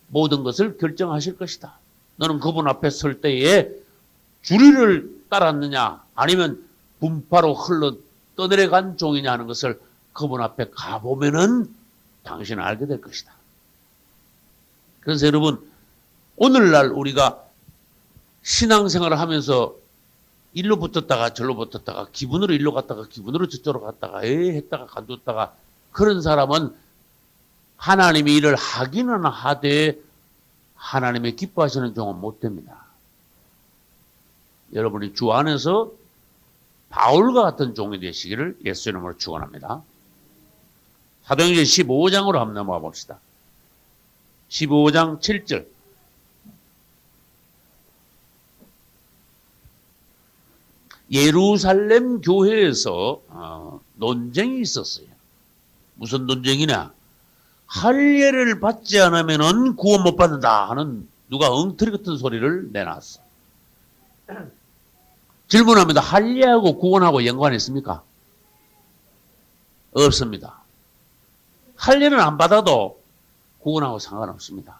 모든 것을 결정하실 것이다. 너는 그분 앞에 설 때에 주리를 따랐느냐 아니면 분파로 흘러 떠내려간 종이냐 하는 것을 그분 앞에 가보면은 당신은 알게 될 것이다. 그래서 여러분 오늘날 우리가 신앙생활을 하면서 일로 붙었다가 절로 붙었다가 기분으로 일로 갔다가 기분으로 저쪽으로 갔다가 했다가 간뒀다가 그런 사람은 하나님이 일을 하기는 하되 하나님의 기뻐하시는 종은 못 됩니다. 여러분이 주 안에서 바울과 같은 종이 되시기를 예수 이름으로 축원합니다. 사도행전 15장으로 한번 넘어가 봅시다. 15장 7절. 예루살렘 교회에서 논쟁이 있었어요. 무슨 논쟁이냐? 할례를 받지 않으면 구원 못 받는다 하는 누가 엉터리 같은 소리를 내놨어. 질문합니다. 할례하고 구원하고 연관이 있습니까? 없습니다. 할례는 안 받아도 구원하고 상관없습니다.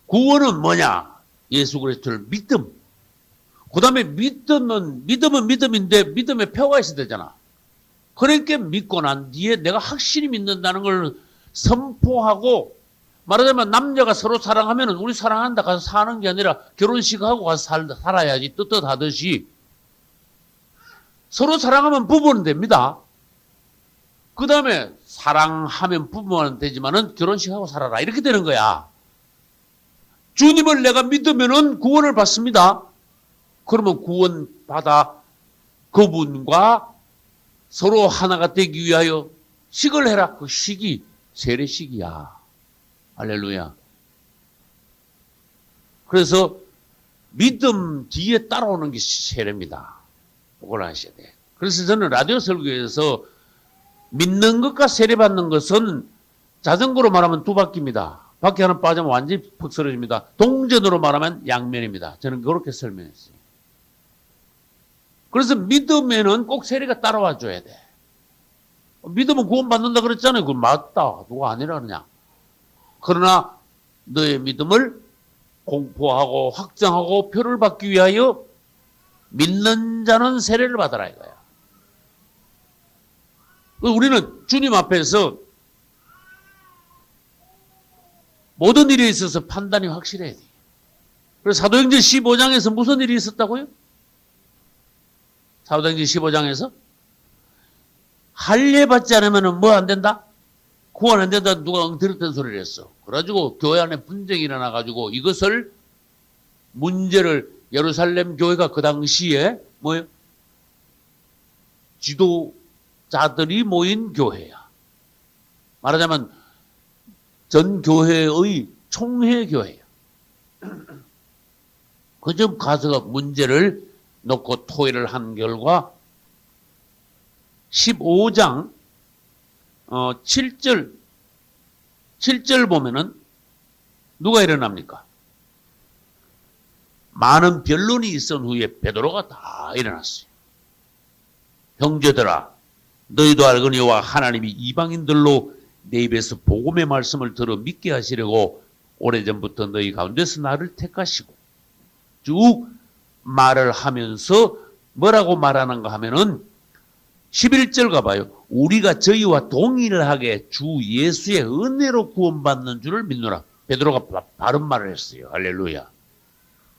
구원은 뭐냐? 예수 그리스도를 믿음. 그 다음에 믿음은 믿음인데 믿음에 표가 있어야 되잖아. 그러니까 믿고 난 뒤에 내가 확실히 믿는다는 걸 선포하고, 말하자면 남녀가 서로 사랑하면 우리 사랑한다 가서 사는 게 아니라 결혼식하고 가서 살아야지 떳떳하듯이 서로 사랑하면 부부는 됩니다. 그 다음에 사랑하면 부부는 되지만은 결혼식하고 살아라 이렇게 되는 거야. 주님을 내가 믿으면은 구원을 받습니다. 그러면 구원 받아 그분과 서로 하나가 되기 위하여 식을 해라. 그 식이 세례식이야. 할렐루야. 그래서 믿음 뒤에 따라오는 게 세례입니다. 그걸 아셔야 돼. 그래서 저는 라디오 설교에서 믿는 것과 세례받는 것은 자전거로 말하면 두 바퀴입니다. 바퀴 하나 빠지면 완전히 퍽 쓰러집니다. 동전으로 말하면 양면입니다. 저는 그렇게 설명했어요. 그래서 믿음에는 꼭 세례가 따라와 줘야 돼. 믿으면 구원받는다 그랬잖아요. 그건 맞다. 누가 아니라 그러냐. 그러나 너의 믿음을 공포하고 확정하고 표를 받기 위하여 믿는 자는 세례를 받아라 이거야. 우리는 주님 앞에서 모든 일에 있어서 판단이 확실해야 돼. 그래서 사도행전 15장에서 무슨 일이 있었다고요? 사도행전 15장에서 할례 받지 않으면 뭐 안 된다? 구원 안 된다. 누가 엉터리던 소리를 했어. 그래가지고 교회 안에 분쟁이 일어나가지고 이것을 문제를 예루살렘 교회가 그 당시에 뭐예요? 지도자들이 모인 교회야. 말하자면 전 교회의 총회 교회야. 그 점 가서 문제를 놓고 토의를 한 결과 15장 7절 보면은 누가 일어납니까? 많은 변론이 있은 후에 베드로가 다 일어났어요. 형제들아, 너희도 알거니와 하나님이 이방인들로 내 입에서 복음의 말씀을 들어 믿게 하시려고 오래전부터 너희 가운데서 나를 택하시고 쭉 말을 하면서 뭐라고 말하는가 하면은 11절 가봐요. 우리가 저희와 동일하게 주 예수의 은혜로 구원받는 줄을 믿노라. 베드로가 바른 말을 했어요. 할렐루야.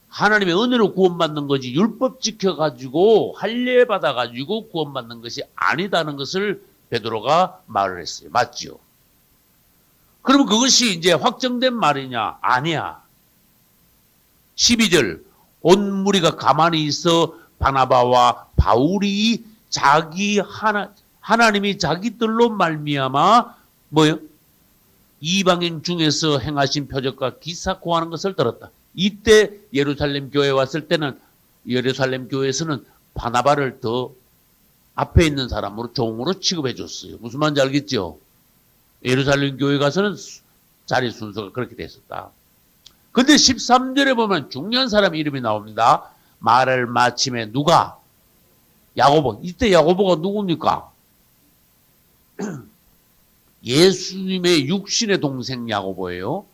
하나님의 은혜로 구원받는 것이 율법 지켜가지고 할례 받아가지고 구원받는 것이 아니다는 것을 베드로가 말을 했어요. 맞죠? 그러면 그것이 이제 확정된 말이냐? 아니야. 12절 온 무리가 가만히 있어 바나바와 바울이 하나님이 자기들로 말미암아 뭐요? 이방인 중에서 행하신 표적과 기사 고하는 것을 들었다. 이때 예루살렘 교회에 왔을 때는 예루살렘 교회에서는 바나바를 더 앞에 있는 사람으로 종으로 취급해 줬어요. 무슨 말인지 알겠죠? 예루살렘 교회 가서는 자리 순서가 그렇게 됐었다. 근데 13절에 보면 중요한 사람 이름이 나옵니다. 말을 마침에 누가? 야고보. 이때 야고보가 누굽니까? 예수님의 육신의 동생 야고보예요.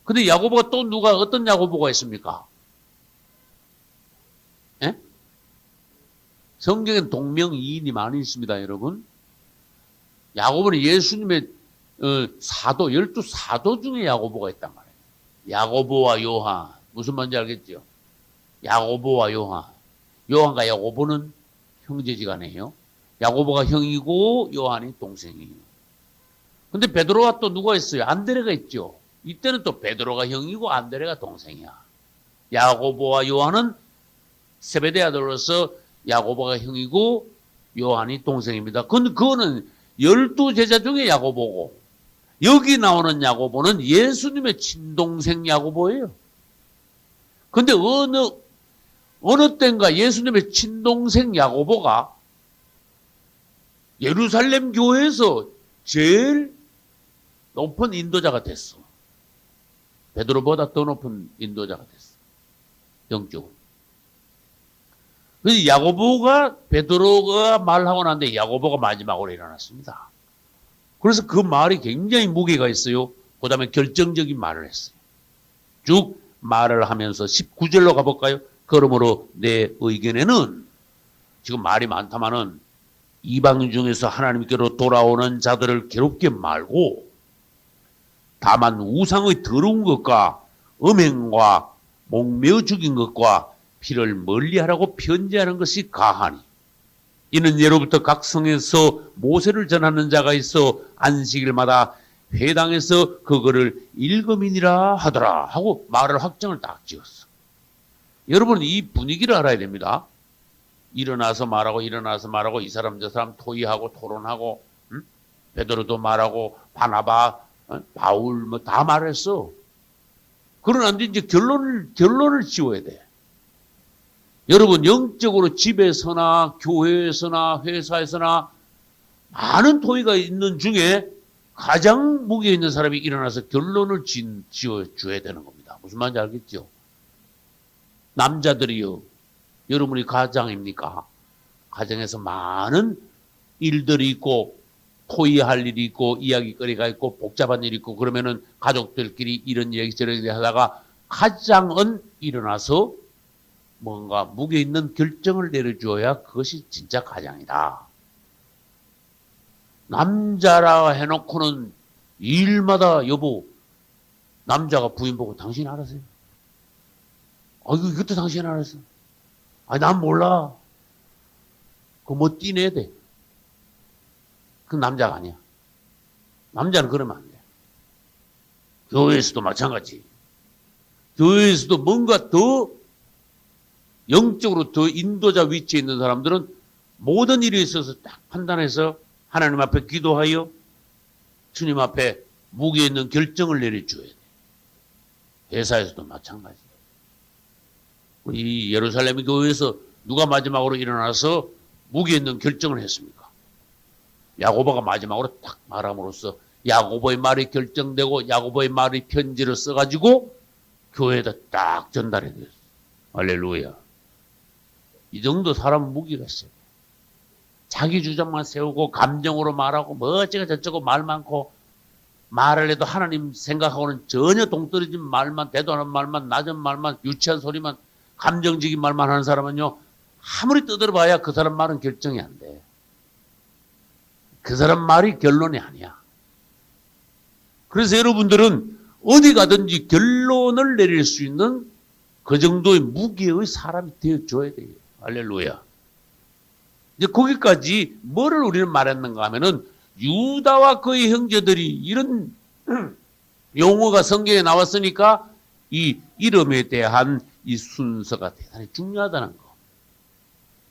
근데 야고보가 또 누가 어떤 야고보가 있습니까? 예? 성경엔 동명이인이 많이 있습니다, 여러분. 야고보는 예수님의 사도, 12사도 중에 야고보가 있단 말이에요. 야고보와 요한. 무슨 말인지 알겠죠? 야고보와 요한. 요한과 야고보는 형제지간이에요. 야고보가 형이고 요한이 동생이에요. 근데 베드로와 또 누가 있어요? 안드레가 있죠. 이때는 또 베드로가 형이고 안드레가 동생이야. 야고보와 요한은 세베대 아들로서 야고보가 형이고 요한이 동생입니다. 근데 그거는 12제자 중에 야고보고 여기 나오는 야고보는 예수님의 친동생 야고보예요. 근데 어느 때인가 예수님의 친동생 야고보가 예루살렘 교회에서 제일 높은 인도자가 됐어. 베드로보다 더 높은 인도자가 됐어. 영적으로. 그래서 야고보가 베드로가 말하고 난데 야고보가 마지막으로 일어났습니다. 그래서 그 말이 굉장히 무게가 있어요. 그 다음에 결정적인 말을 했어요. 쭉 말을 하면서 19절로 가볼까요? 그러므로 내 의견에는 지금 말이 많다마는 이방 중에서 하나님께로 돌아오는 자들을 괴롭게 말고 다만 우상의 더러운 것과 음행과 목매어 죽인 것과 피를 멀리하라고 편지하는 것이 가하니 이는 예로부터 각 성에서 모세를 전하는 자가 있어 안식일마다 회당에서 그거를 읽음이니라 하더라 하고 말을 확정을 딱 지었어. 여러분 이 분위기를 알아야 됩니다. 일어나서 말하고 이 사람 저 사람 토의하고 토론하고 베드로도 말하고 바나바 바울 뭐 다 말했어. 그러나 이제 결론을 지어야 돼. 여러분 영적으로 집에서나 교회에서나 회사에서나 많은 토의가 있는 중에 가장 무게 있는 사람이 일어나서 결론을 지어줘야 되는 겁니다. 무슨 말인지 알겠죠? 남자들이요. 여러분이 가장입니까? 가정에서 많은 일들이 있고 토의할 일이 있고 이야기거리가 있고 복잡한 일이 있고 그러면은 가족들끼리 이런 얘기 저런 얘기 하다가 가장은 일어나서 뭔가 무게 있는 결정을 내려줘야 그것이 진짜 가장이다. 남자라 해놓고는 일마다 여보 남자가 부인 보고 당신 알았어요? 이것도 당신 알았어? 난 몰라. 그거 뭐 띠내야 돼. 그건 남자가 아니야. 남자는 그러면 안 돼. 교회에서도 마찬가지. 교회에서도 뭔가 더 영적으로 더 인도자 위치에 있는 사람들은 모든 일에 있어서 딱 판단해서 하나님 앞에 기도하여 주님 앞에 무게 있는 결정을 내려줘야 돼. 회사에서도 마찬가지. 우리 예루살렘 교회에서 누가 마지막으로 일어나서 무게 있는 결정을 했습니까? 야고보가 마지막으로 딱 말함으로써 야고보의 말이 결정되고 야고보의 말이 편지를 써가지고 교회에다 딱 전달해 줬어요. 할렐루야. 이 정도 사람 무기가 있어요. 자기 주장만 세우고 감정으로 말하고 뭐 어쩌고 저쩌고 말 많고 말을 해도 하나님 생각하고는 전혀 동떨어진 말만 대도하는 말만 낮은 말만 유치한 소리만 감정적인 말만 하는 사람은요 아무리 떠들어봐야 그 사람 말은 결정이 안 돼. 그 사람 말이 결론이 아니야. 그래서 여러분들은 어디 가든지 결론을 내릴 수 있는 그 정도의 무게의 사람이 되어줘야 돼요. 할렐루야. 이제 거기까지 뭐를 우리는 말했는가 하면은 유다와 그의 형제들이 이런 용어가 성경에 나왔으니까 이 이름에 대한 이 순서가 대단히 중요하다는 거.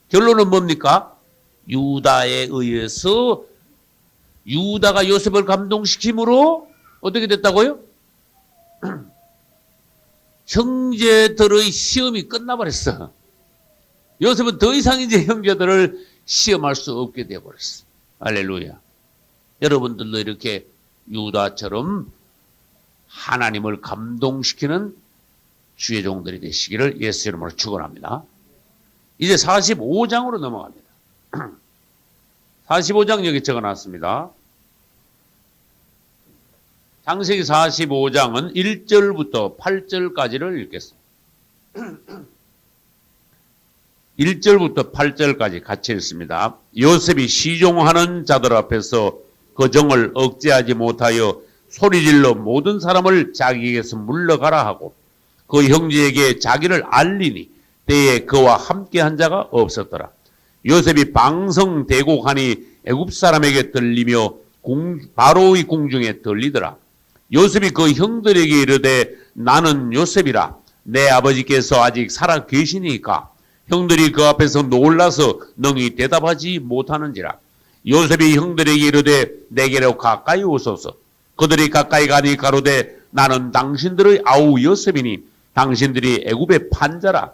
결론은 뭡니까? 유다에 의해서 유다가 요셉을 감동시킴으로 어떻게 됐다고요? 형제들의 시험이 끝나버렸어. 요셉은 더 이상 이제 형제들을 시험할 수 없게 되어버렸어. 할렐루야. 여러분들도 이렇게 유다처럼 하나님을 감동시키는 주의 종들이 되시기를 예수 이름으로 축원합니다. 이제 45장으로 넘어갑니다. 45장 여기 적어놨습니다. 창세기 45장은 1절부터 8절까지를 읽겠습니다. 1절부터 8절까지 같이 읽습니다. 요셉이 시종하는 자들 앞에서 그 정을 억제하지 못하여 소리질러 모든 사람을 자기에게서 물러가라 하고 그 형제에게 자기를 알리니 때에 그와 함께한 자가 없었더라. 요셉이 방성되고 가니 애굽 사람에게 들리며 바로의 궁중에 들리더라. 요셉이 그 형들에게 이르되 나는 요셉이라. 내 아버지께서 아직 살아 계시니까. 형들이 그 앞에서 놀라서 능히 대답하지 못하는지라. 요셉이 형들에게 이르되 내게로 가까이 오소서. 그들이 가까이 가니 가로되 나는 당신들의 아우 요셉이니 당신들이 애굽의 판자라.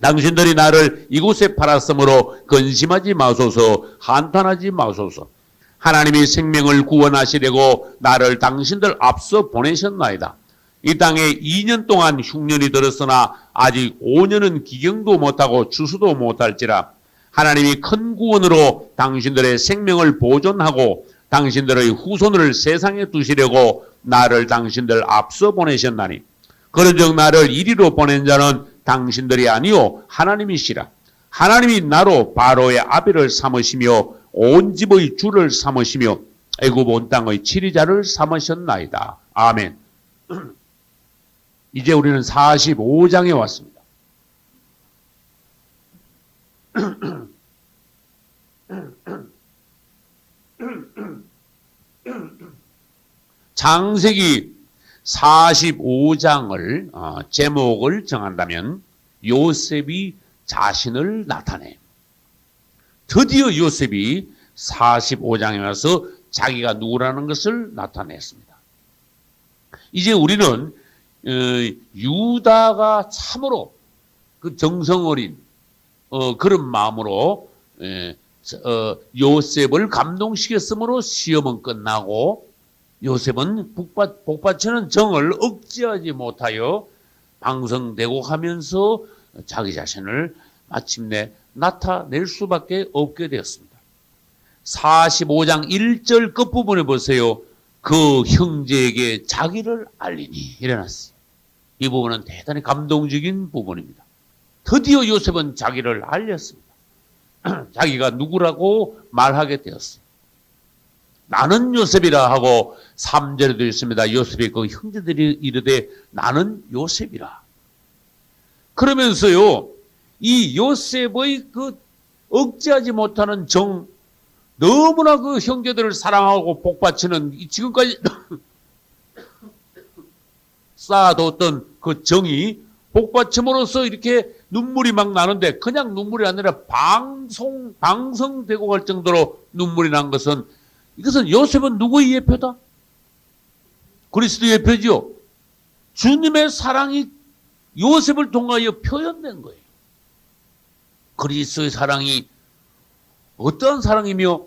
당신들이 나를 이곳에 팔았으므로 근심하지 마소서, 한탄하지 마소서. 하나님이 생명을 구원하시려고 나를 당신들 앞서 보내셨나이다. 이 땅에 2년 동안 흉년이 들었으나 아직 5년은 기경도 못하고 추수도 못할지라. 하나님이 큰 구원으로 당신들의 생명을 보존하고 당신들의 후손을 세상에 두시려고 나를 당신들 앞서 보내셨나니 그런즉 나를 이리로 보낸 자는 당신들이 아니요 하나님이시라. 하나님이 나로 바로의 아비를 삼으시며 온 집의 주를 삼으시며 애굽 온 땅의 치리자를 삼으셨나이다. 아멘. 이제 우리는 45장에 왔습니다. 창세기 45장을 제목을 정한다면 요셉이 자신을 나타내. 드디어 요셉이 45장에 와서 자기가 누구라는 것을 나타냈습니다. 이제 우리는 유다가 참으로 그 정성 어린 그런 마음으로 요셉을 감동시켰으므로 시험은 끝나고 요셉은 복받치는 정을 억제하지 못하여 방성되고 하면서 자기 자신을 마침내 나타낼 수밖에 없게 되었습니다. 45장 1절 끝부분에 보세요. 그 형제에게 자기를 알리니 일어났어요. 이 부분은 대단히 감동적인 부분입니다. 드디어 요셉은 자기를 알렸습니다. 자기가 누구라고 말하게 되었어요. 나는 요셉이라 하고 3절에 되어 있습니다. 요셉의 그 형제들이 이르되 나는 요셉이라. 그러면서요, 이 요셉의 그 억제하지 못하는 정, 너무나 그 형제들을 사랑하고 복받치는 지금까지 쌓아뒀던 그 정이 복받침으로써 이렇게 눈물이 막 나는데 그냥 눈물이 아니라 방성되고 갈 정도로 눈물이 난 것은 이것은 요셉은 누구의 예표다? 그리스도의 예표죠. 주님의 사랑이 요셉을 통하여 표현된 거예요. 그리스도의 사랑이 어떠한 사랑이며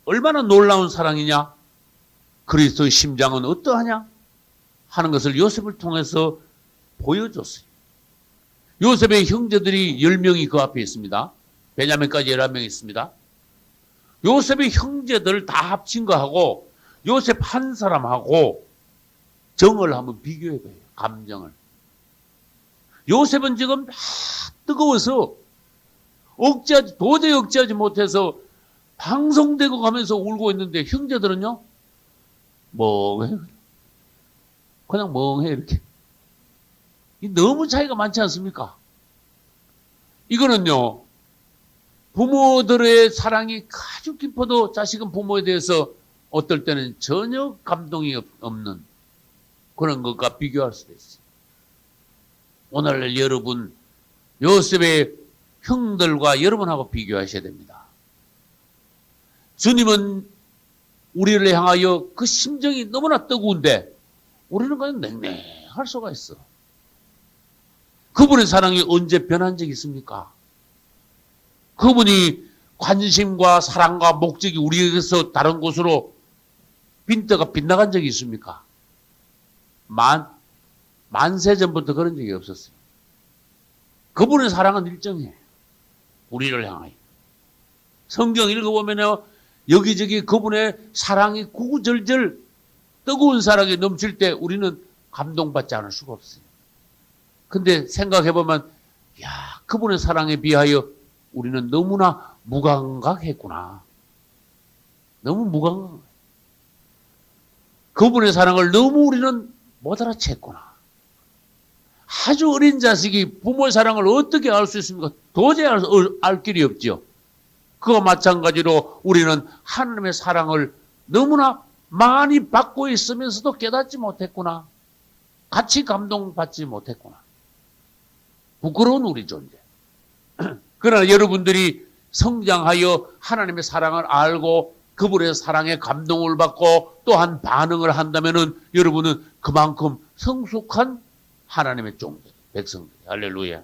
얼마나 놀라운 사랑이냐? 그리스도의 심장은 어떠하냐? 하는 것을 요셉을 통해서 보여줬어요. 요셉의 형제들이 10명이 그 앞에 있습니다. 베냐민까지 11명 있습니다. 요셉의 형제들 다 합친 거하고 요셉 한 사람하고 정을 한번 비교해 봐요. 감정을. 요셉은 지금 뜨거워서 도저히 억제하지 못해서 방송되고 가면서 울고 있는데 형제들은요? 멍해. 그냥 멍해 이렇게. 너무 차이가 많지 않습니까? 이거는요. 부모들의 사랑이 아주 깊어도 자식은 부모에 대해서 어떨 때는 전혀 감동이 없는 그런 것과 비교할 수도 있어요. 오늘 여러분 요셉의 형들과 여러분하고 비교하셔야 됩니다. 주님은 우리를 향하여 그 심정이 너무나 뜨거운데 우리는 그냥 냉랭할 수가 있어. 그분의 사랑이 언제 변한 적이 있습니까? 그분이 관심과 사랑과 목적이 우리에게서 다른 곳으로 빈터가 빗나간 적이 있습니까? 만세 전부터 그런 적이 없었어요. 그분의 사랑은 일정해. 우리를 향하여. 성경 읽어보면요, 여기저기 그분의 사랑이 구구절절 뜨거운 사랑이 넘칠 때 우리는 감동받지 않을 수가 없어요. 근데 생각해보면, 그분의 사랑에 비하여 우리는 너무나 무감각했구나. 너무 무감각. 그분의 사랑을 너무 우리는 못 알아챘구나. 아주 어린 자식이 부모의 사랑을 어떻게 알 수 있습니까? 도저히 알 길이 없죠. 그와 마찬가지로 우리는 하나님의 사랑을 너무나 많이 받고 있으면서도 깨닫지 못했구나. 같이 감동받지 못했구나. 부끄러운 우리 존재. 그러나 여러분들이 성장하여 하나님의 사랑을 알고 그분의 사랑에 감동을 받고 또한 반응을 한다면은 여러분은 그만큼 성숙한 하나님의 종들, 백성들. 할렐루야.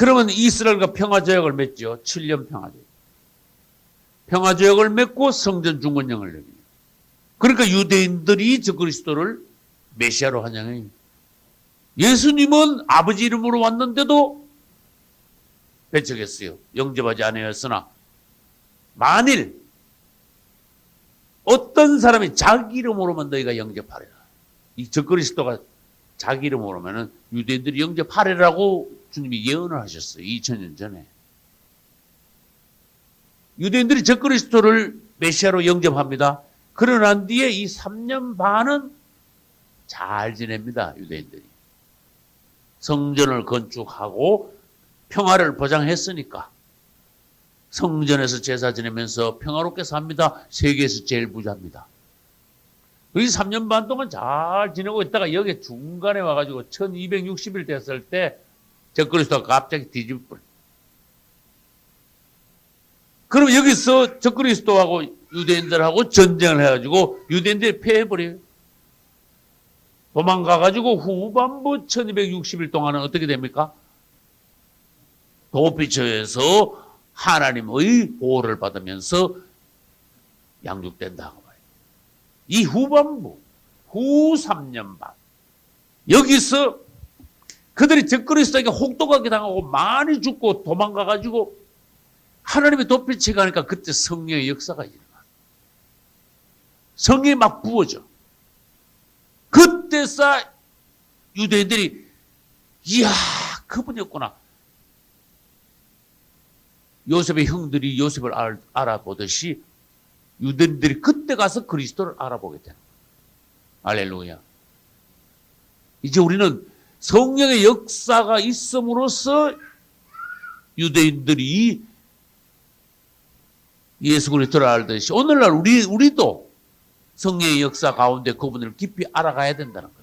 그러면 이스라엘과 평화조약을 맺죠. 7년 평화조약. 평화조약을 맺고 성전 중건령을 내립니다. 그러니까 유대인들이 저 그리스도를 메시아로 환영해요. 예수님은 아버지 이름으로 왔는데도 배척했어요. 영접하지 않았으나 만일 어떤 사람이 자기 이름으로만 너희가 영접하리라. 이 적그리스도가 자기 이름으로 오면은 유대인들이 영접하리라고 주님이 예언을 하셨어요. 2000년 전에. 유대인들이 적그리스도를 메시아로 영접합니다. 그러고 난 뒤에 이 3년 반은 잘 지냅니다. 유대인들이. 성전을 건축하고 평화를 보장했으니까. 성전에서 제사 지내면서 평화롭게 삽니다. 세계에서 제일 부자입니다. 이 3년 반 동안 잘 지내고 있다가 여기 중간에 와가지고 1260일 됐을 때 적그리스도가 갑자기 뒤집을. 그럼 여기서 적그리스도하고 유대인들하고 전쟁을 해가지고 유대인들이 패해버려요. 도망가가지고 후반부 1260일 동안은 어떻게 됩니까? 도피처에서 하나님의 보호를 받으면서 양육된다. 이 후반부, 후 3년 반. 여기서 그들이 적그리스도에게 혹독하게 당하고 많이 죽고 도망가가지고 하나님의 도피처에 가니까 그때 성령의 역사가 일어나. 성령이 막 부어져. 그때서 유대인들이 이야 그분이었구나. 요셉의 형들이 요셉을 알아보듯이 유대인들이 그때 가서 그리스도를 알아보게 되는 거예요. 할렐루야. 이제 우리는 성령의 역사가 있음으로써 유대인들이 예수 그리스도를 알듯이 오늘날 우리도 성령의 역사 가운데 그분을 깊이 알아가야 된다는 거예요.